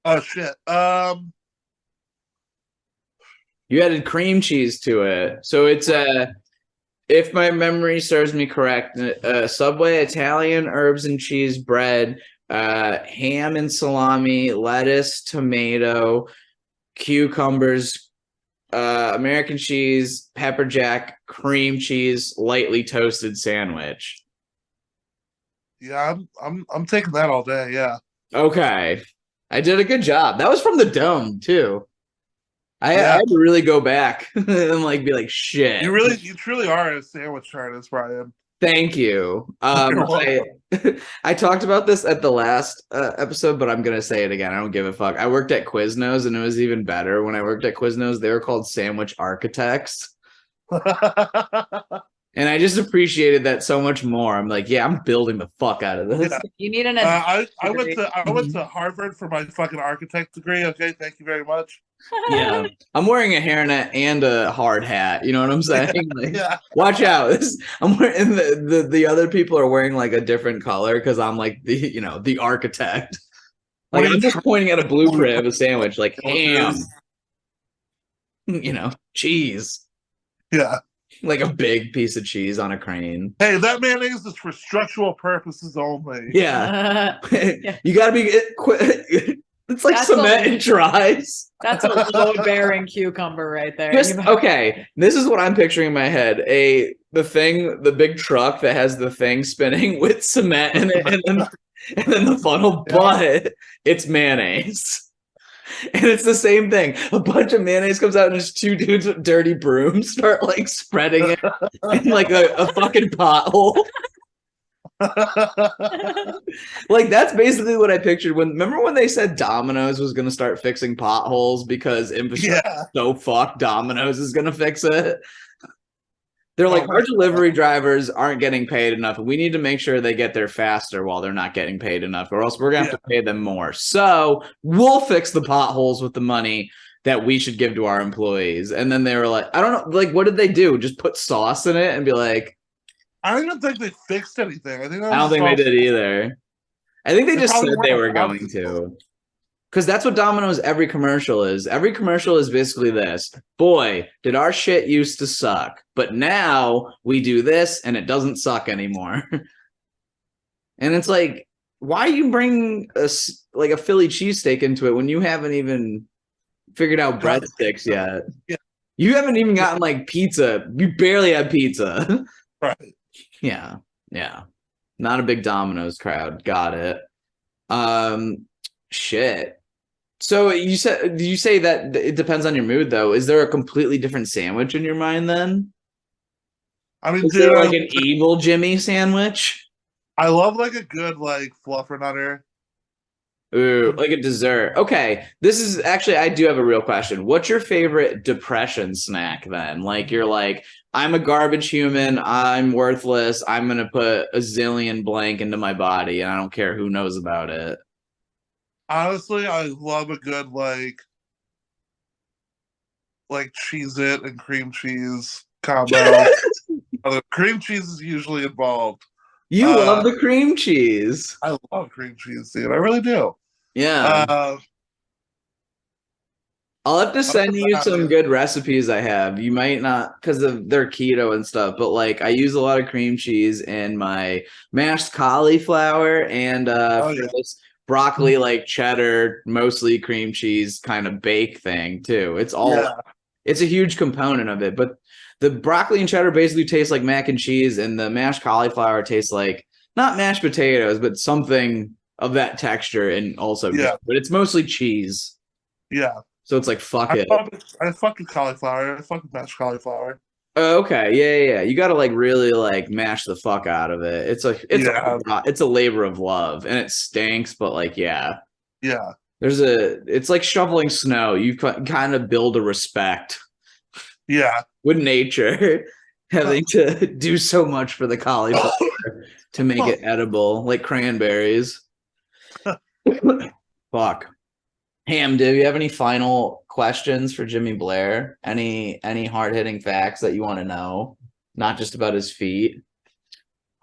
Oh shit.
You added cream cheese to it. So it's if my memory serves me correct, Subway Italian herbs and cheese bread, ham and salami, lettuce, tomato, cucumbers, American cheese, pepper jack, cream cheese, lightly toasted sandwich.
Yeah, I'm taking that all day. Yeah.
Okay, I did a good job. That was from the Dome too. I
Yeah.
had to really go back and like be like, shit.
You truly are a sandwich artist, Brian.
Thank you. I talked about this at the last episode, but I'm gonna say it again. I don't give a fuck. I worked at Quiznos, and it was even better when I worked at Quiznos. They were called sandwich architects, and I just appreciated that so much more. I'm like, yeah, I'm building the fuck out of this.
Yeah.
You need an
I went to Harvard for my fucking architect degree. Okay, thank you very much.
Yeah, I'm wearing a hairnet and a hard hat. You know what I'm saying? Like,
Yeah.
watch out! I'm wearing the other people are wearing like a different color because I'm like the architect. Like I'm just pointing at a blueprint of a sandwich, like ham, cheese,
Yeah.
like a big piece of cheese on a crane.
Hey, that mayonnaise is for structural purposes only.
Yeah, you gotta be. It's like cement and dries.
That's a load-bearing cucumber right there.
Okay, this is what I'm picturing in my head. The big truck that has the thing spinning with cement in it, and then the funnel, but it's mayonnaise. And it's the same thing. A bunch of mayonnaise comes out and just two dudes with dirty brooms start like spreading it in like a fucking pothole. Like that's basically what I pictured when remember when they said Domino's was gonna start fixing potholes because infrastructure is so fucked, Domino's is gonna fix it. They're like, our delivery drivers aren't getting paid enough. We need to make sure they get there faster while they're not getting paid enough, or else we're gonna have to pay them more. So we'll fix the potholes with the money that we should give to our employees. And then they were like, I don't know, like, what did they do? Just put sauce in it and be like,
I don't even think they fixed anything.
I don't think they did either. I think they just said they were going to. Because that's what Domino's every commercial is. Every commercial is basically this. Boy, did our shit used to suck. But now we do this and it doesn't suck anymore. And it's like, why you bring a Philly cheesesteak into it when you haven't even figured out breadsticks yet?
Yeah.
You haven't even gotten like pizza. You barely have pizza.
Right.
Yeah. Not a big Domino's crowd. Got it. Shit. So you say that it depends on your mood though. Is there a completely different sandwich in your mind then?
I mean,
is there like an evil Jimmy sandwich?
I love like a good like fluffernutter.
Ooh, like a dessert. Okay. This is actually, I do have a real question. What's your favorite depression snack then? Like you're like, I'm a garbage human. I'm worthless. I'm going to put a zillion blank into my body and I don't care who knows about it.
Honestly, I love a good like Cheez-It and cream cheese combo. Cream cheese is usually involved.
You love the cream cheese.
I love cream cheese, dude. I really do.
Yeah. I'll have to send you some good recipes I have. You might not because of their keto and stuff, but like I use a lot of cream cheese in my mashed cauliflower and for this broccoli like cheddar, mostly cream cheese kind of bake thing too. It's a huge component of it, but the broccoli and cheddar basically taste like mac and cheese, and the mashed cauliflower tastes like not mashed potatoes, but something of that texture, and also but it's mostly cheese.
Yeah.
So it's like fuck it.
I fuck with cauliflower. I fuck with mashed cauliflower.
Okay, yeah. You got to like really like mash the fuck out of it. It's a labor of love, and it stinks, but like yeah. It's like shoveling snow. You kind of build a respect.
Yeah.
With nature, having to do so much for the cauliflower to make it edible, like cranberries. Fuck. Ham, do you have any final questions for Jimmy Blair? Any hard-hitting facts that you want to know? Not just about his feet.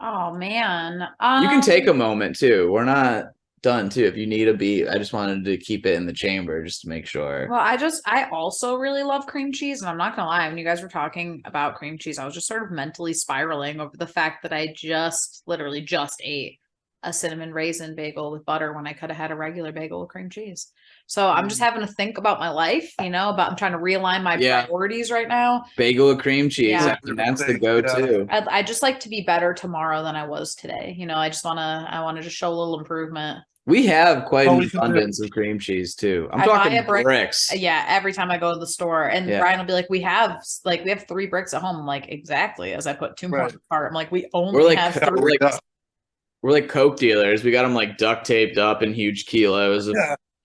Oh man.
You can take a moment too. We're not done too. If you need a beat, I just wanted to keep it in the chamber just to make sure.
Well, I also really love cream cheese, and I'm not gonna lie, when you guys were talking about cream cheese, I was just sort of mentally spiraling over the fact that I literally just ate a cinnamon raisin bagel with butter when I could have had a regular bagel with cream cheese. So I'm just having to think about my life, I'm trying to realign my priorities right now.
Bagel with cream cheese. Yeah. I mean, that's the go-to.
I just like to be better tomorrow than I was today. I want to just show a little improvement.
We have quite an abundance of cream cheese too. I'm talking bricks.
Yeah, every time I go to the store, and Brian will be like, "We have 3 bricks at home." I'm like, exactly. As I put 2 more in the cart, I'm like, "We only have 3."
We're like Coke dealers. We got them like duct taped up in huge kilos of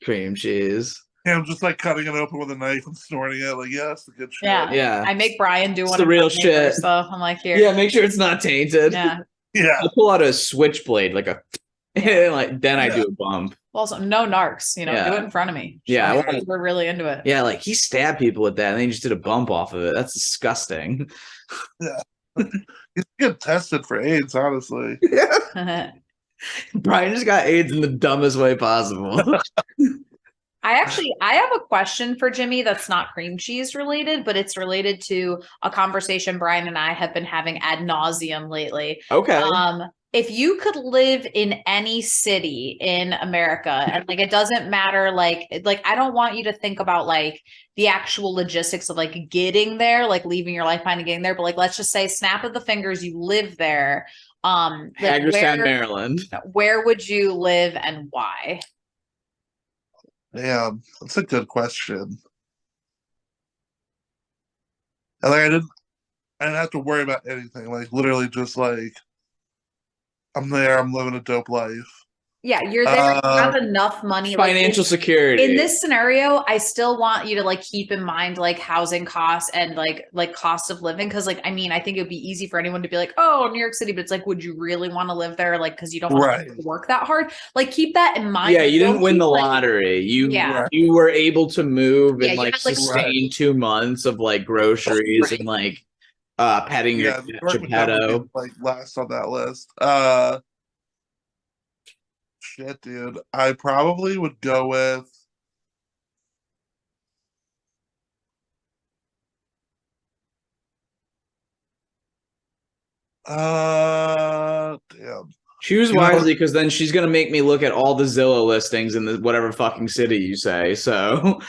cream cheese.
Yeah, I'm just like cutting it open with a knife and snorting it. Like, that's the good shit.
Yeah. I make Brian do one.
The real shit.
So I'm like, here.
Yeah, make sure it's not tainted.
Yeah.
I pull out a switchblade, like then I do a bump.
Also, no narcs. Do it in front of me. We're really into it.
Yeah, like he stabbed people with that, and then he just did a bump off of it. That's disgusting.
Yeah. He's getting tested for AIDS, honestly.
Brian just got AIDS in the dumbest way possible.
I have a question for Jimmy that's not cream cheese related, but it's related to a conversation Brian and I have been having ad nauseum lately.
Okay.
If you could live in any city in America, and it doesn't matter, I don't want you to think about the actual logistics of getting there, leaving your life behind and getting there, but let's just say snap of the fingers, you live there.
Hagerstown, Maryland.
Where would you live and why?
Damn, that's a good question. And like I didn't have to worry about anything. Like literally just like I'm there, I'm living a dope life.
Yeah, you're there, you have
Uh
enough money.
Financial security.
In this scenario, I still want you to like keep in mind like housing costs and like cost of living. Cause like, I mean, I think it would be easy for anyone to be like, oh, New York City, but it's like, would you really want to live there? Like, cause you don't want
right.
to work that hard. Like, keep that in mind.
Yeah, you didn't win the
Like,
lottery.
yeah.
You were able to move
Yeah,
and
you
like
had, like,
sustain 2 months of like groceries and like petting your
Yeah, New York would definitely be
Geppetto.
like last on that list. Shit, dude. I probably would go with damn.
Choose
You know,
wisely, because then she's gonna make me look at all the Zillow listings in the whatever fucking city you say. So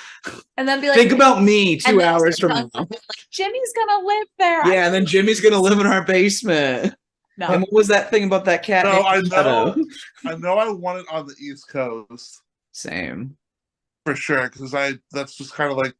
And then be like,
think about me
and
2 hours from
then
now.
like, Jimmy's gonna live there.
Yeah, and then Jimmy's gonna live in our basement.
No.
And what was that thing about that cat?
no,
named
I
Geppetto?
know I know I want it on the East Coast
Same.
for sure, because I that's just kind of like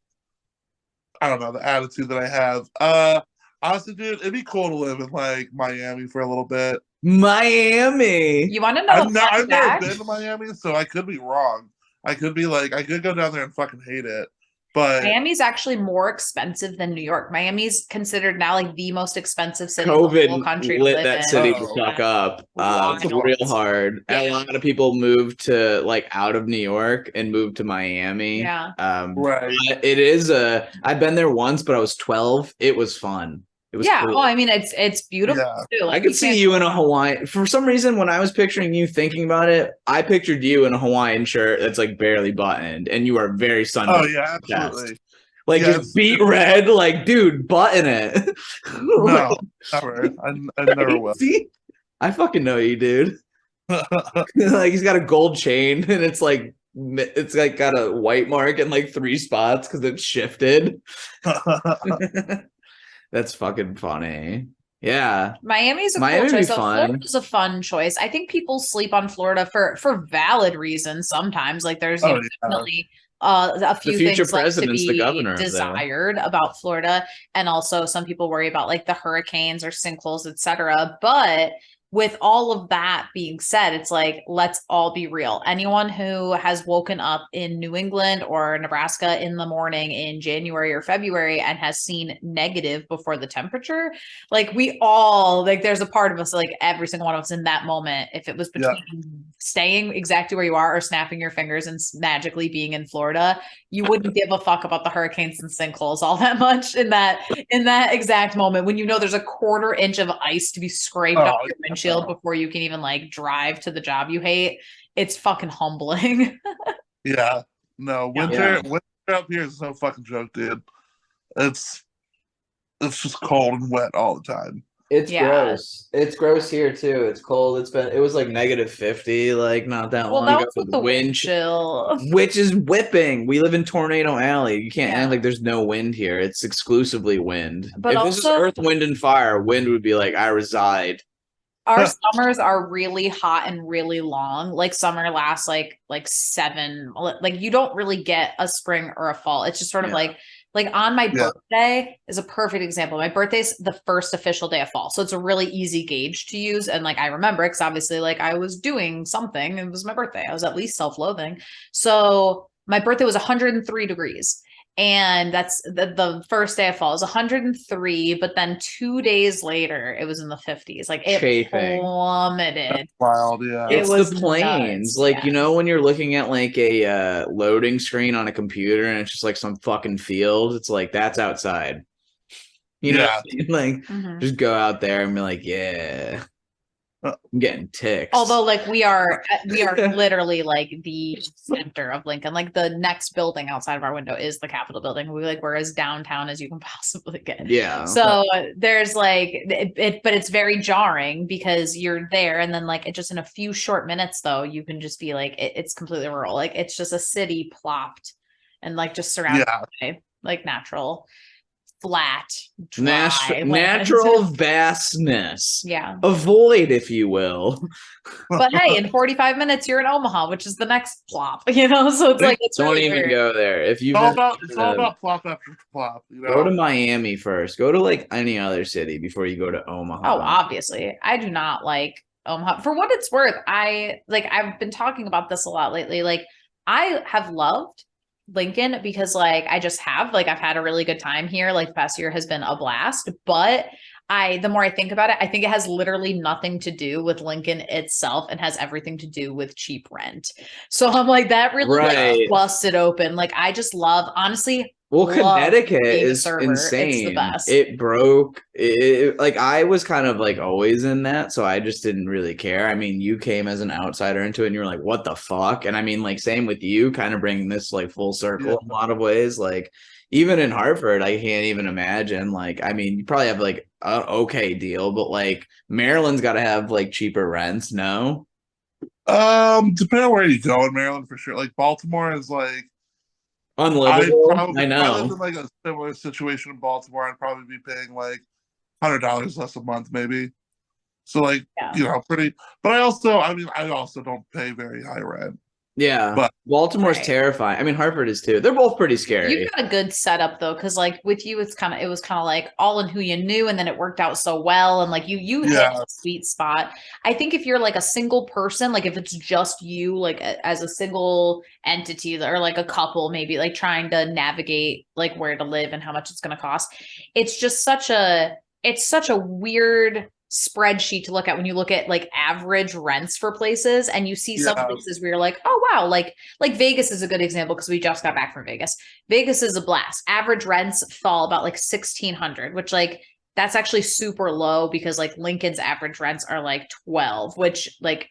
I don't know, the attitude that I have. Honestly, dude, it'd be cool to live in like Miami for a little bit.
Miami.
You want to know a fun
I've never
fact?
been to Miami, so I could be wrong. I could be like, I could go down there and fucking hate it. But
Miami's actually more expensive than New York. Miami's considered now like the most expensive city in the whole
COVID
country to
lit
live
that
in.
city the
Oh.
fuck up
Wild.
real hard.
Yeah.
A lot of people moved to like out of New York and moved to Miami.
Yeah.
right.
But it is I've been there once, but I was 12. It was fun. It was
Yeah.
cool.
Oh, I mean, it's beautiful
Yeah.
too. Like,
I could
you
see
can't
you
go
in a
wrong.
Hawaiian. For some reason, when I was picturing you thinking about it, I pictured you in a Hawaiian shirt that's like barely buttoned, and you are very
Oh
sunburned.
yeah, absolutely.
Like
Yes.
just beat red, like dude, button it.
No, never. I never will.
See, I fucking know you, dude. Like he's got a gold chain, and it's like got a white mark in like 3 spots because it's shifted. That's fucking funny. Yeah,
Miami's a
Miami
cool
would be
choice. So
fun.
Florida's a fun choice. I think people sleep on Florida for valid reasons sometimes. Like there's
Oh, yeah.
definitely a few
future
things like to
president's the
be
governor of there.
desired about Florida. And also some people worry about like the hurricanes or sinkholes, etc. But with all of that being said, it's like, let's all be real. Anyone who has woken up in New England or Nebraska in the morning in January or February and has seen negative before the temperature, like we all, like there's a part of us, like every single one of us in that moment, if it was between staying exactly where you are or snapping your fingers and magically being in Florida, you wouldn't give a fuck about the hurricanes and sinkholes all that much in that exact moment when you know there's a 1/4 inch of ice to be scraped off your windshield before you can even like drive to the job you hate. It's fucking humbling.
Yeah. No, winter up here is no fucking joke, dude. It's just cold and wet all the time.
It's
Yeah.
gross. It's gross here too. It's cold. It was like -50 like not that long
that
ago.
was with the wind chill.
Which is whipping. We live in Tornado Alley. You can't
Yeah.
act like there's no wind here. It's exclusively wind.
But
if this is
also-
earth, wind, and fire, wind would be like I reside.
Our summers are really hot and really long. Like summer lasts like 7. Like you don't really get a spring or a fall. It's just sort of
Yeah.
like on my birthday is a perfect example. My birthday's the first official day of fall. So it's a really easy gauge to use. And like I remember, because obviously like I was doing something. It was my birthday. I was at least self-loathing. So my birthday was 103 degrees. And that's the first day of fall is 103, but then 2 days later it was in the 50s. Like it
Chafing.
plummeted.
Wild, yeah.
It
It's
was
the planes.
nuts,
Like,
yeah.
you know, when you're looking at like a loading screen on a computer and it's just like some fucking field, it's like that's outside. You know what I mean? Like
Mhm.
just go out there and be like, yeah. I'm getting ticks.
Although like we are literally like the center of Lincoln. Like the next building outside of our window is the Capitol building. We're as downtown as you can possibly get.
Yeah.
So there's like but it's very jarring because you're there and then like it just in a few short minutes though you can just be like it's completely rural. Like it's just a city plopped and like just surrounded by like natural flat, dry.
Natural vastness.
Yeah.
A void, if you will.
But hey, in 45 minutes, you're in Omaha, which is the next plop, you know? So it's like, it's
Don't
really
even
weird.
go there. If you've
it's all about plop after plop. You know?
Go to Miami first. Go to like any other city before you go to Omaha.
Oh, obviously. I do not like Omaha. For what it's worth, I've been talking about this a lot lately. Like, I have loved Lincoln because I've had a really good time here. Like, the past year has been a blast, but the more I think about it, I think it has literally nothing to do with Lincoln itself and has everything to do with cheap rent. So I'm like, that really busted open. Like, I just love, honestly.
Well, Connecticut is insane.
It's the best.
It broke. Like, I was kind of like always in that, so I just didn't really care. I mean, you came as an outsider into it, and you're like, "What the fuck?" And I mean, like, same with you, kind of bringing this like full circle in a lot of ways. Like, even in Hartford, I can't even imagine. Like, I mean, you probably have like an okay deal, but like Maryland's got to have like cheaper rents. No.
Depending on where you go in Maryland, for sure. Like Baltimore is like.
Unlivable.
I know. If I lived in like a similar situation in Baltimore, I'd probably be paying like $100 less a month, maybe. So like, pretty. But I also don't pay very high rent.
Yeah, but Baltimore's terrifying. I mean, Hartford is too. They're both pretty scary.
You've got a good setup though, because like with you, it was kind of like all in who you knew, and then it worked out so well, and like you hit a sweet spot. I think if you're like a single person, like if it's just you, like as a single entity, or like a couple, maybe like trying to navigate like where to live and how much it's going to cost, it's just such a weird spreadsheet to look at when you look at like average rents for places, and you see some places where you're like, oh wow, like Vegas is a good example because we just got back from Vegas. Vegas is a blast. Average rents fall about like 1,600, which like that's actually super low because like Lincoln's average rents are like 12, which like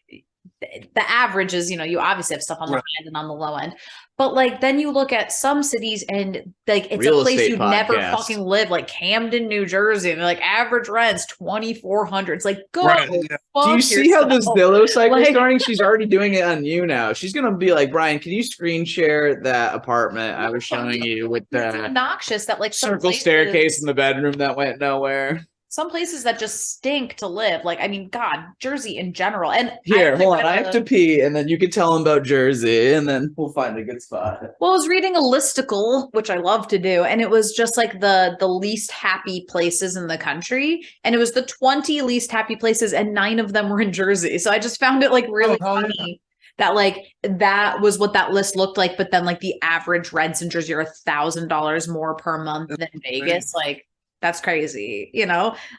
the average is, you obviously have stuff on the high end and on the low end, but like then you look at some cities and like it's a place you'd never fucking live, like Camden, New Jersey, and like average rents 2,400. It's like, go.
Do you see how this Zillow cycle is starting? She's already doing it on you now. She's gonna be like, Brian, can you screen share that apartment I was showing you with the
obnoxious that like
circle staircase in the bedroom that went nowhere?
Some places that just stink to live. Like, I mean, God, Jersey in general. And
here, hold on. I have to pee, and then you can tell them about Jersey, and then we'll find a good spot.
Well, I was reading a listicle, which I love to do, and it was just like the least happy places in the country, and it was the 20 least happy places, and 9 of them were in Jersey. So I just found it like really funny that like that was what that list looked like, but then like the average rents in Jersey are $1,000 more per month than Vegas. Like, that's crazy,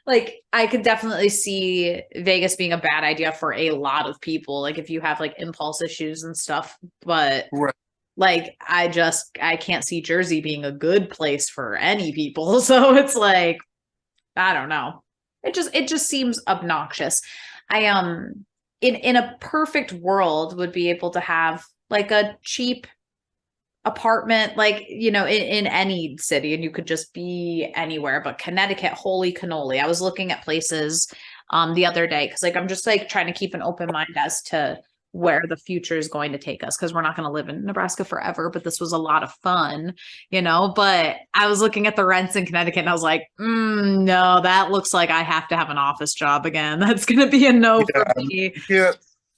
like I could definitely see Vegas being a bad idea for a lot of people, like if you have like impulse issues and stuff, but like I can't see Jersey being a good place for any people. So it's like, I don't know. It just seems obnoxious. I in a perfect world would be able to have like a cheap apartment, like, in any city, and you could just be anywhere. But Connecticut, holy cannoli. I was looking at places the other day because like I'm just like trying to keep an open mind as to where the future is going to take us, because we're not going to live in Nebraska forever, but this was a lot of fun, but I was looking at the rents in Connecticut and I was like, no, that looks like I have to have an office job again. That's going to be a no for me.
Yeah,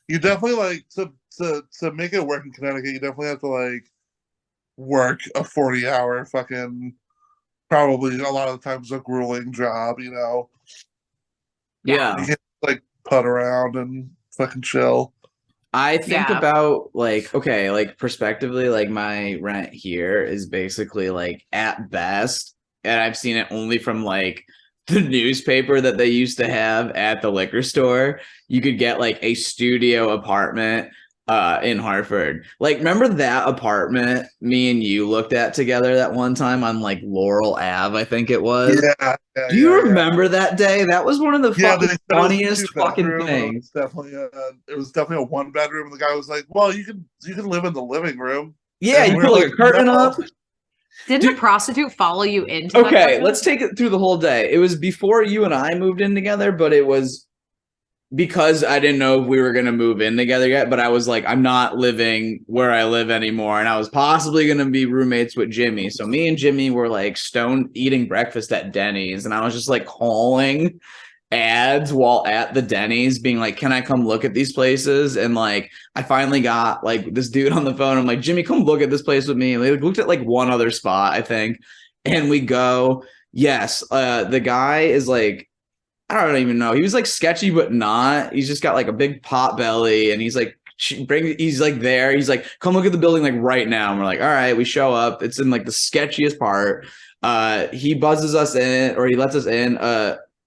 you definitely like to make it work in Connecticut, you definitely have to like work a 40-hour fucking, probably a lot of the times a grueling job,
Yeah.
You can't like put around and fucking chill.
I think about like, okay, like prospectively, like my rent here is basically like at best, and I've seen it only from like the newspaper that they used to have at the liquor store. You could get like a studio apartment in Hartford. Like, remember that apartment me and you looked at together that one time on like Laurel Ave, I think it was.
Yeah.
Do you remember that day? That was one of the funniest fucking things.
It was definitely a 1-bedroom. The guy was like, "Well, you can live in the living room."
Yeah, you put like a curtain up.
Didn't a prostitute follow you into
Okay, let's take it through the whole day. It was before you and I moved in together, but it was because I didn't know if we were going to move in together yet, but I was like, I'm not living where I live anymore. And I was possibly going to be roommates with Jimmy. So me and Jimmy were like stoned eating breakfast at Denny's. And I was just like calling ads while at the Denny's being like, can I come look at these places? And like, I finally got like this dude on the phone. I'm like, Jimmy, come look at this place with me. And they looked at like one other spot, I think. And we go, yes, the guy is like, I don't even know. He was like sketchy, but not. He's just got like a big pot belly, and he's like, he's like there. He's like, come look at the building like right now. And we're like, all right. We show up. It's in like the sketchiest part. He buzzes us in, or he lets us in.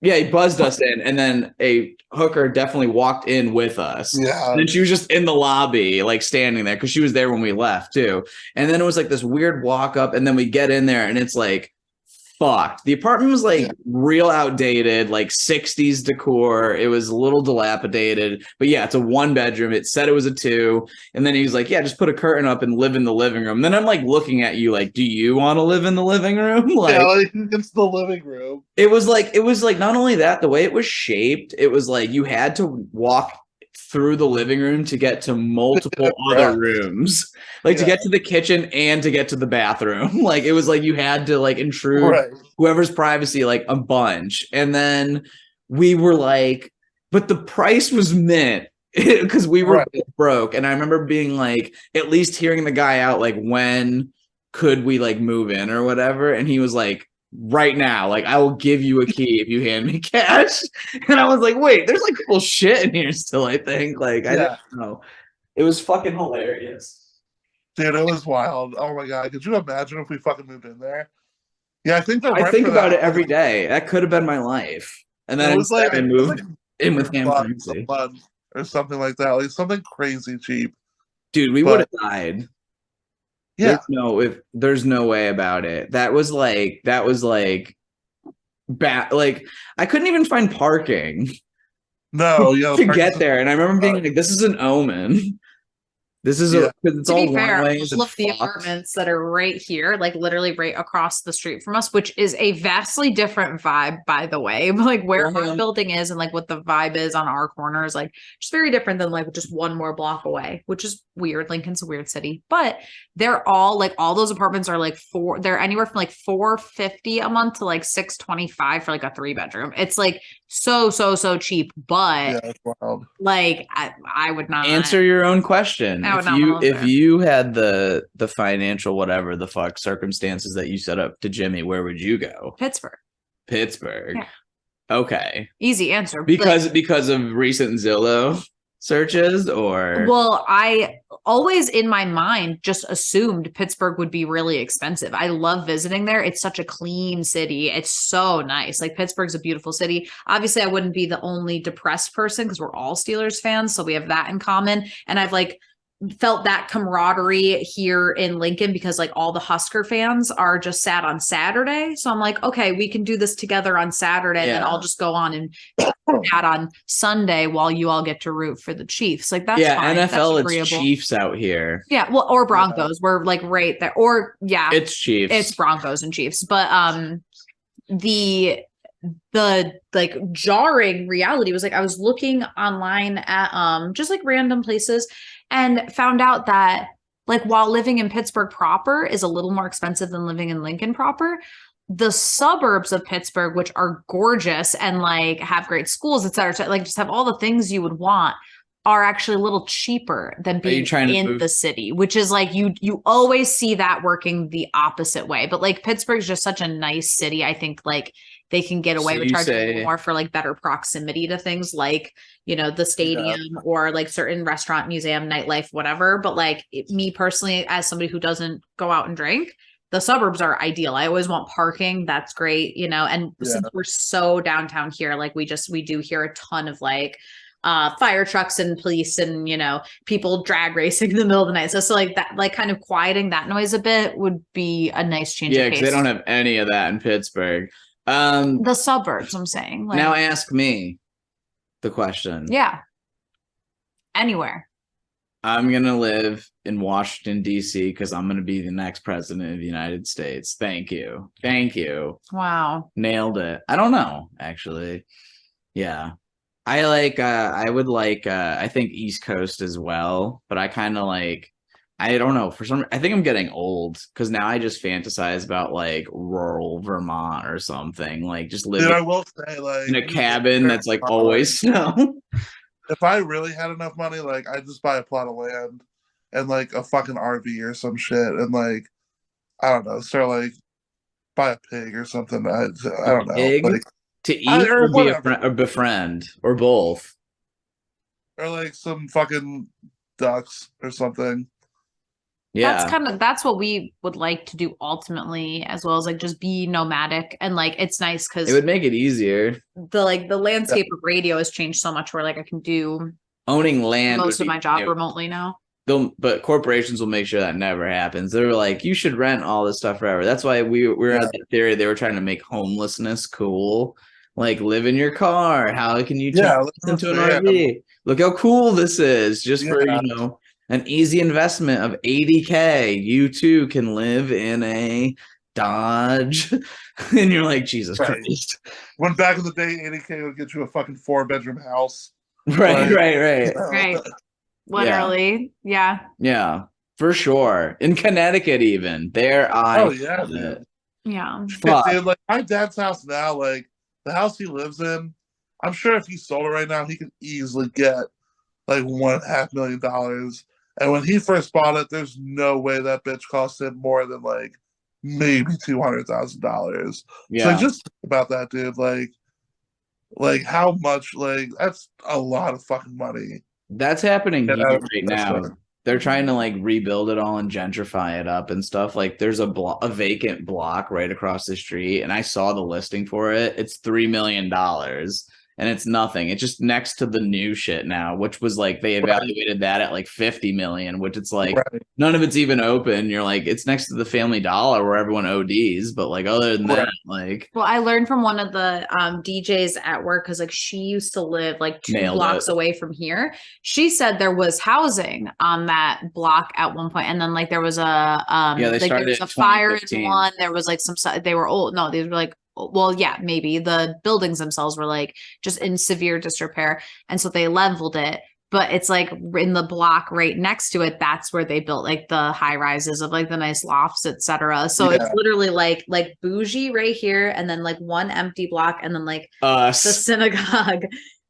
Yeah, he buzzed us in, and then a hooker definitely walked in with us.
Yeah.
And then she was just in the lobby, like standing there, because she was there when we left too. And then it was like this weird walk up, and then we get in there, and it's like, fucked. The apartment was like real outdated, like 60s decor. It was a little dilapidated, but yeah, it's a 1 bedroom. It said it was a 2. And then he was like, yeah, just put a curtain up and live in the living room. Then I'm like looking at you like, do you want to live in the living room? Like,
yeah, like it's the living room.
it was like not only that, the way it was shaped, it was like you had to walk through the living room to get to multiple other rooms, like to get to the kitchen and to get to the bathroom. Like it was like you had to like intrude whoever's privacy like a bunch. And then we were like, but the price was mint because we were broke. And I remember being like, at least hearing the guy out, like, when could we like move in or whatever? And he was like, right now, like, I will give you a key if you hand me cash. And I was like, wait, there's like cool shit in here still, I think. Like, I don't know. It was fucking hilarious.
Dude, it was wild. Oh my god. Could you imagine if we fucking moved in there? Yeah, I think
I think about it every day. That could have been my life. And then instead I moved in with him
or something like that. Like something crazy cheap.
Dude, we would have died.
Yeah.
There's no way about it. That was like bad. Like I couldn't even find parking.
No,
to get there. And I remember being like, this is an omen. This is because it's
to
all
be fair,
one-ways.
all of the apartments that are right here, like literally right across the street from us, which is a vastly different vibe, by the way. Like where our building is and like what the vibe is on our corner is like just very different than like just one more block away, which is weird. Lincoln's a weird city, but they're all like all those apartments are like they're anywhere from like $450 a month to like $625 for like a 3-bedroom. It's like so cheap, but like I would not
answer your own question. If you had the financial whatever the fuck circumstances that you set up to Jimmy, where would you go?
Pittsburgh.
Yeah. Okay.
Easy answer.
Because of recent Zillow searches, or
I always in my mind just assumed Pittsburgh would be really expensive. I love visiting there. It's such a clean city. It's so nice. Like Pittsburgh's a beautiful city. Obviously I wouldn't be the only depressed person because we're all Steelers fans, so we have that in common. And I've like felt that camaraderie here in Lincoln because like all the Husker fans are just sad on Saturday. So I'm like, okay, we can do this together on Saturday and I'll just go on and chat on Sunday while you all get to root for the Chiefs. Like that's fine.
NFL, it's Chiefs out here.
Yeah, well, or Broncos. We're like right there. Or
it's Chiefs.
It's Broncos and Chiefs. But the like jarring reality was like I was looking online at just like random places and found out that like while living in Pittsburgh proper is a little more expensive than living in Lincoln proper, the suburbs of Pittsburgh, which are gorgeous and like have great schools, et cetera, like just have all the things you would want, are actually a little cheaper than being in the city, which is like you always see that working the opposite way. But like Pittsburgh's just such a nice city. I think like they can get away with charging more for like better proximity to things like, you know, the stadium or like certain restaurant, museum, nightlife, whatever. But like me personally, as somebody who doesn't go out and drink, the suburbs are ideal. I always want parking. That's great. You know, and since we're so downtown here, like we do hear a ton of like fire trucks and police and, you know, people drag racing in the middle of the night. So like that, like kind of quieting that noise a bit would be a nice change.
Yeah, because they don't have any of that in Pittsburgh.
The suburbs, I'm saying. Like,
now ask me the question.
Yeah. Anywhere.
I'm going to live in Washington, D.C. because I'm going to be the next president of the United States. Thank you. Thank you.
Wow.
Nailed it. I don't know, actually. Yeah. I would like I think East Coast as well, but I kind of like I don't know for some I think I'm getting old because now I just fantasize about like rural Vermont or something like just
Dude,
living
I will say,
in
like,
a
me living
cabin
there,
that's like
like,
always snow.
if I really had enough money, like, I'd just buy a plot of land and like a fucking RV or some shit, and like, I don't know, start like buy a pig or something. I
A
don't know,
pig
like,
to eat
or
or be a
whatever,
friend or befriend or both.
or like some fucking ducks or something.
Yeah,
That's what we would like to do ultimately, as well as like just be nomadic. And like it's nice
it
because
would make it easier.
the
Yeah,
landscape of radio has changed so much where like I can do
Owning land would
most of
be
my job remotely now.
but corporations will make sure that never happens. They're like, you should rent all this stuff forever. That's why we're
yeah,
at the theory they were trying to make homelessness cool. Like live in your car. How can you turn
yeah.
this into an
Yeah,
RV? Look how cool this is. Just for,
yeah.
an easy investment of 80K. You too can live in a Dodge. And you're like, Jesus
Right.
Christ.
When back in the day, 80K would get you a fucking 4 bedroom house.
Right,
Like,
right,
you
right.
Right.
know,
Yeah.
Literally. Yeah.
Yeah, for sure. In Connecticut, even there,
oh
I
yeah,
it.
dude.
Yeah.
Shit,
Fuck.
dude. Like my dad's house now, like the house he lives in, I'm sure if he sold it right now, he could easily get like $1.5 million. And when he first bought it, there's no way that bitch cost him more than like maybe $200,000. So like,
Yeah,
just think about that, dude. Like how much? Like that's a lot of fucking money.
that's happening
Get
here
out of
right now.
investment.
They're trying to like rebuild it all and gentrify it up and stuff. Like there's a vacant block right across the street, and I saw the listing for it. It's $3 million, and it's nothing. It's just next to the new shit now, which was like they
Right,
evaluated that at like 50 million, which it's like
right,
none of it's even open. You're like it's next to the Family Dollar where everyone ODs, but like other than that,
right.
like
Well, I learned from one of the DJs at work because like she used to live like two
nailed it.
blocks away from here. She said there was housing on that block at one point, and then like there was a
Yeah, they
like there
started
was
in
a fire in
2015.
one. There was like they were old. No, these were like well, yeah, maybe the buildings themselves were like just in severe disrepair, and so they leveled it. But it's like in the block right next to it, that's where they built like the high rises of like the nice lofts, etc. So it's
Yeah,
literally like bougie right here, and then like one empty block, and then like the
Us.
synagogue,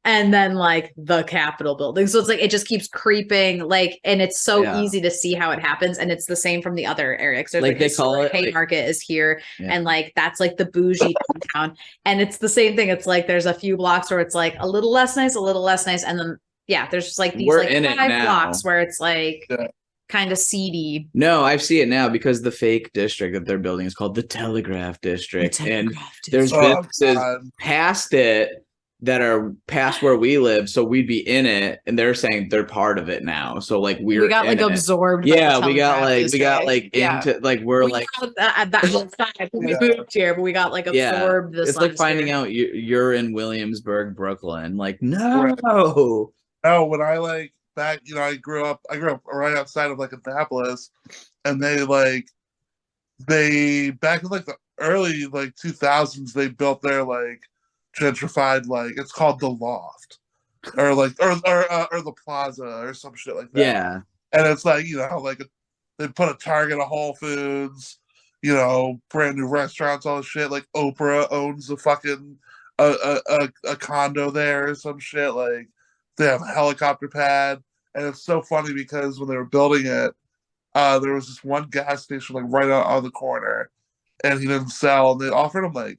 and then like the Capitol building. So it's like it just keeps creeping, like, and it's so
Yeah.
easy to see how it happens, and it's the same from the other area because there's
Like
like
they call
historic
it
Haymarket is here,
yeah.
and like that's like the bougie downtown, and it's the same thing. It's like there's a few blocks where it's like a little less nice, and then yeah, there's just like these
We're
like
in it
5 blocks
now.
where it's like
yeah.
kind of seedy.
No, I see it now because the fake district that they're building is called the Telegraph District. And there's
Oh
businesses
God.
past it that are past where we live. So we'd be in it, and they're saying they're part of it now. So like
We
we're
got
in
like
it.
absorbed by the
Yeah, we got
Telegraph
like we got
district.
like
Yeah.
into like we're
We
like
got at that outside when we
Yeah.
moved here, but we got like
yeah.
absorbed this
It's like
last
finding
year.
out you're in Williamsburg, Brooklyn. Like,
Right.
no.
No, when I like back, I grew up right outside of like Annapolis, and they back in like the early like 2000s, they built their like gentrified, like it's called the Loft, or like or the Plaza or some shit like that.
Yeah.
And it's like, like they put a Target, a Whole Foods, brand new restaurants, all this shit. Like Oprah owns a fucking a condo there or some shit. Like they have a helicopter pad, and it's so funny because when they were building it, there was this one gas station like right on the corner, and he didn't sell, and they offered him like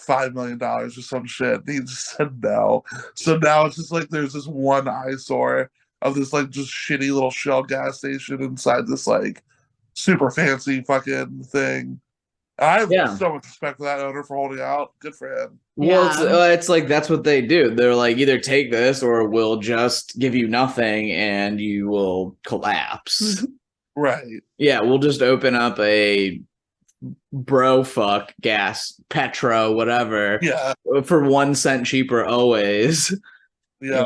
$5 million or some shit. And he just said no. So now it's just like there's this one eyesore of this like just shitty little shell gas station inside this like super fancy fucking thing. I have
Yeah.
so much respect for that owner for holding out. Good for him.
Well,
Yeah.
it's like that's what they do. They're like either take this or we'll just give you nothing and you will collapse.
Right.
Yeah, we'll just open up a bro fuck gas, petro, whatever,
Yeah.
for 1 cent cheaper always,
Yeah.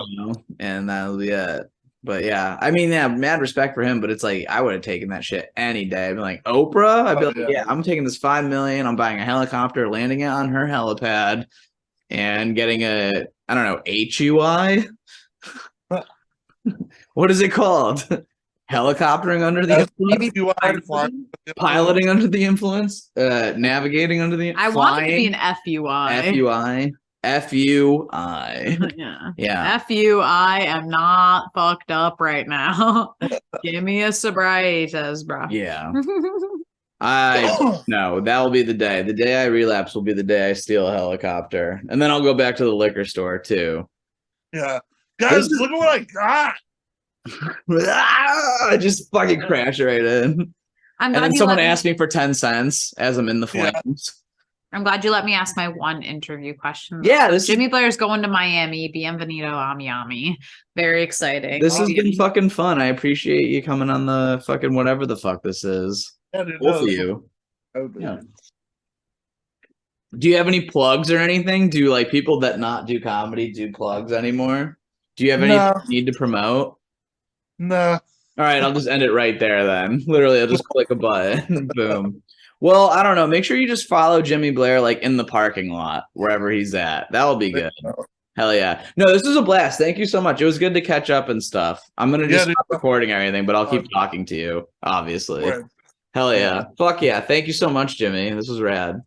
and that'll be it. But yeah, I mean, yeah, mad respect for him, but it's like I would have taken that shit any day. I'd be like, Oprah, I'd be
Oh,
like,
yeah.
yeah, I'm taking this 5 million, I'm buying a helicopter, landing it on her helipad, and getting I don't know, HUI? What is it called? Helicoptering under the influence?
Maybe
FUI, flying.
Piloting under the influence? Navigating under the
I want it to be an
flying?
FUI.
FUI.
Yeah.
Yeah.
I am not fucked up right now. Give me a sobrietas, bro.
Yeah. No, that will be the day. The day I relapse will be the day I steal a helicopter. And then I'll go back to the liquor store too.
Yeah. Guys, look at what I got.
I just fucking crash right in.
I'm
And
glad
then
you
someone
let me-
asked me for 10 cents as I'm in the
Yeah.
flames.
I'm glad you let me ask my one interview question.
Yeah, this
Jimmy Blair's going to Miami. Bienvenido a Miami. Very exciting.
This has
I'll
been
be-
fucking fun. I appreciate you coming on the fucking whatever the fuck this is.
Yeah, dude,
Both
no,
of
this
you.
was-
Yeah. Do you have any plugs or anything? Do like people that not do comedy do plugs anymore? Do you have anything
No.
you need to promote?
Nah.
All right, I'll just end it right there then. Literally, I'll just click a button. Boom. Well, I don't know. Make sure you just follow Jimmy Blair like in the parking lot, wherever he's at. That'll be good. Hell yeah. No, this was a blast. Thank you so much. It was good to catch up and stuff. I'm gonna just
Yeah, dude.
stop recording or anything, but I'll keep talking to you, obviously.
Word.
Hell yeah. Fuck yeah. Thank you so much, Jimmy. This was rad.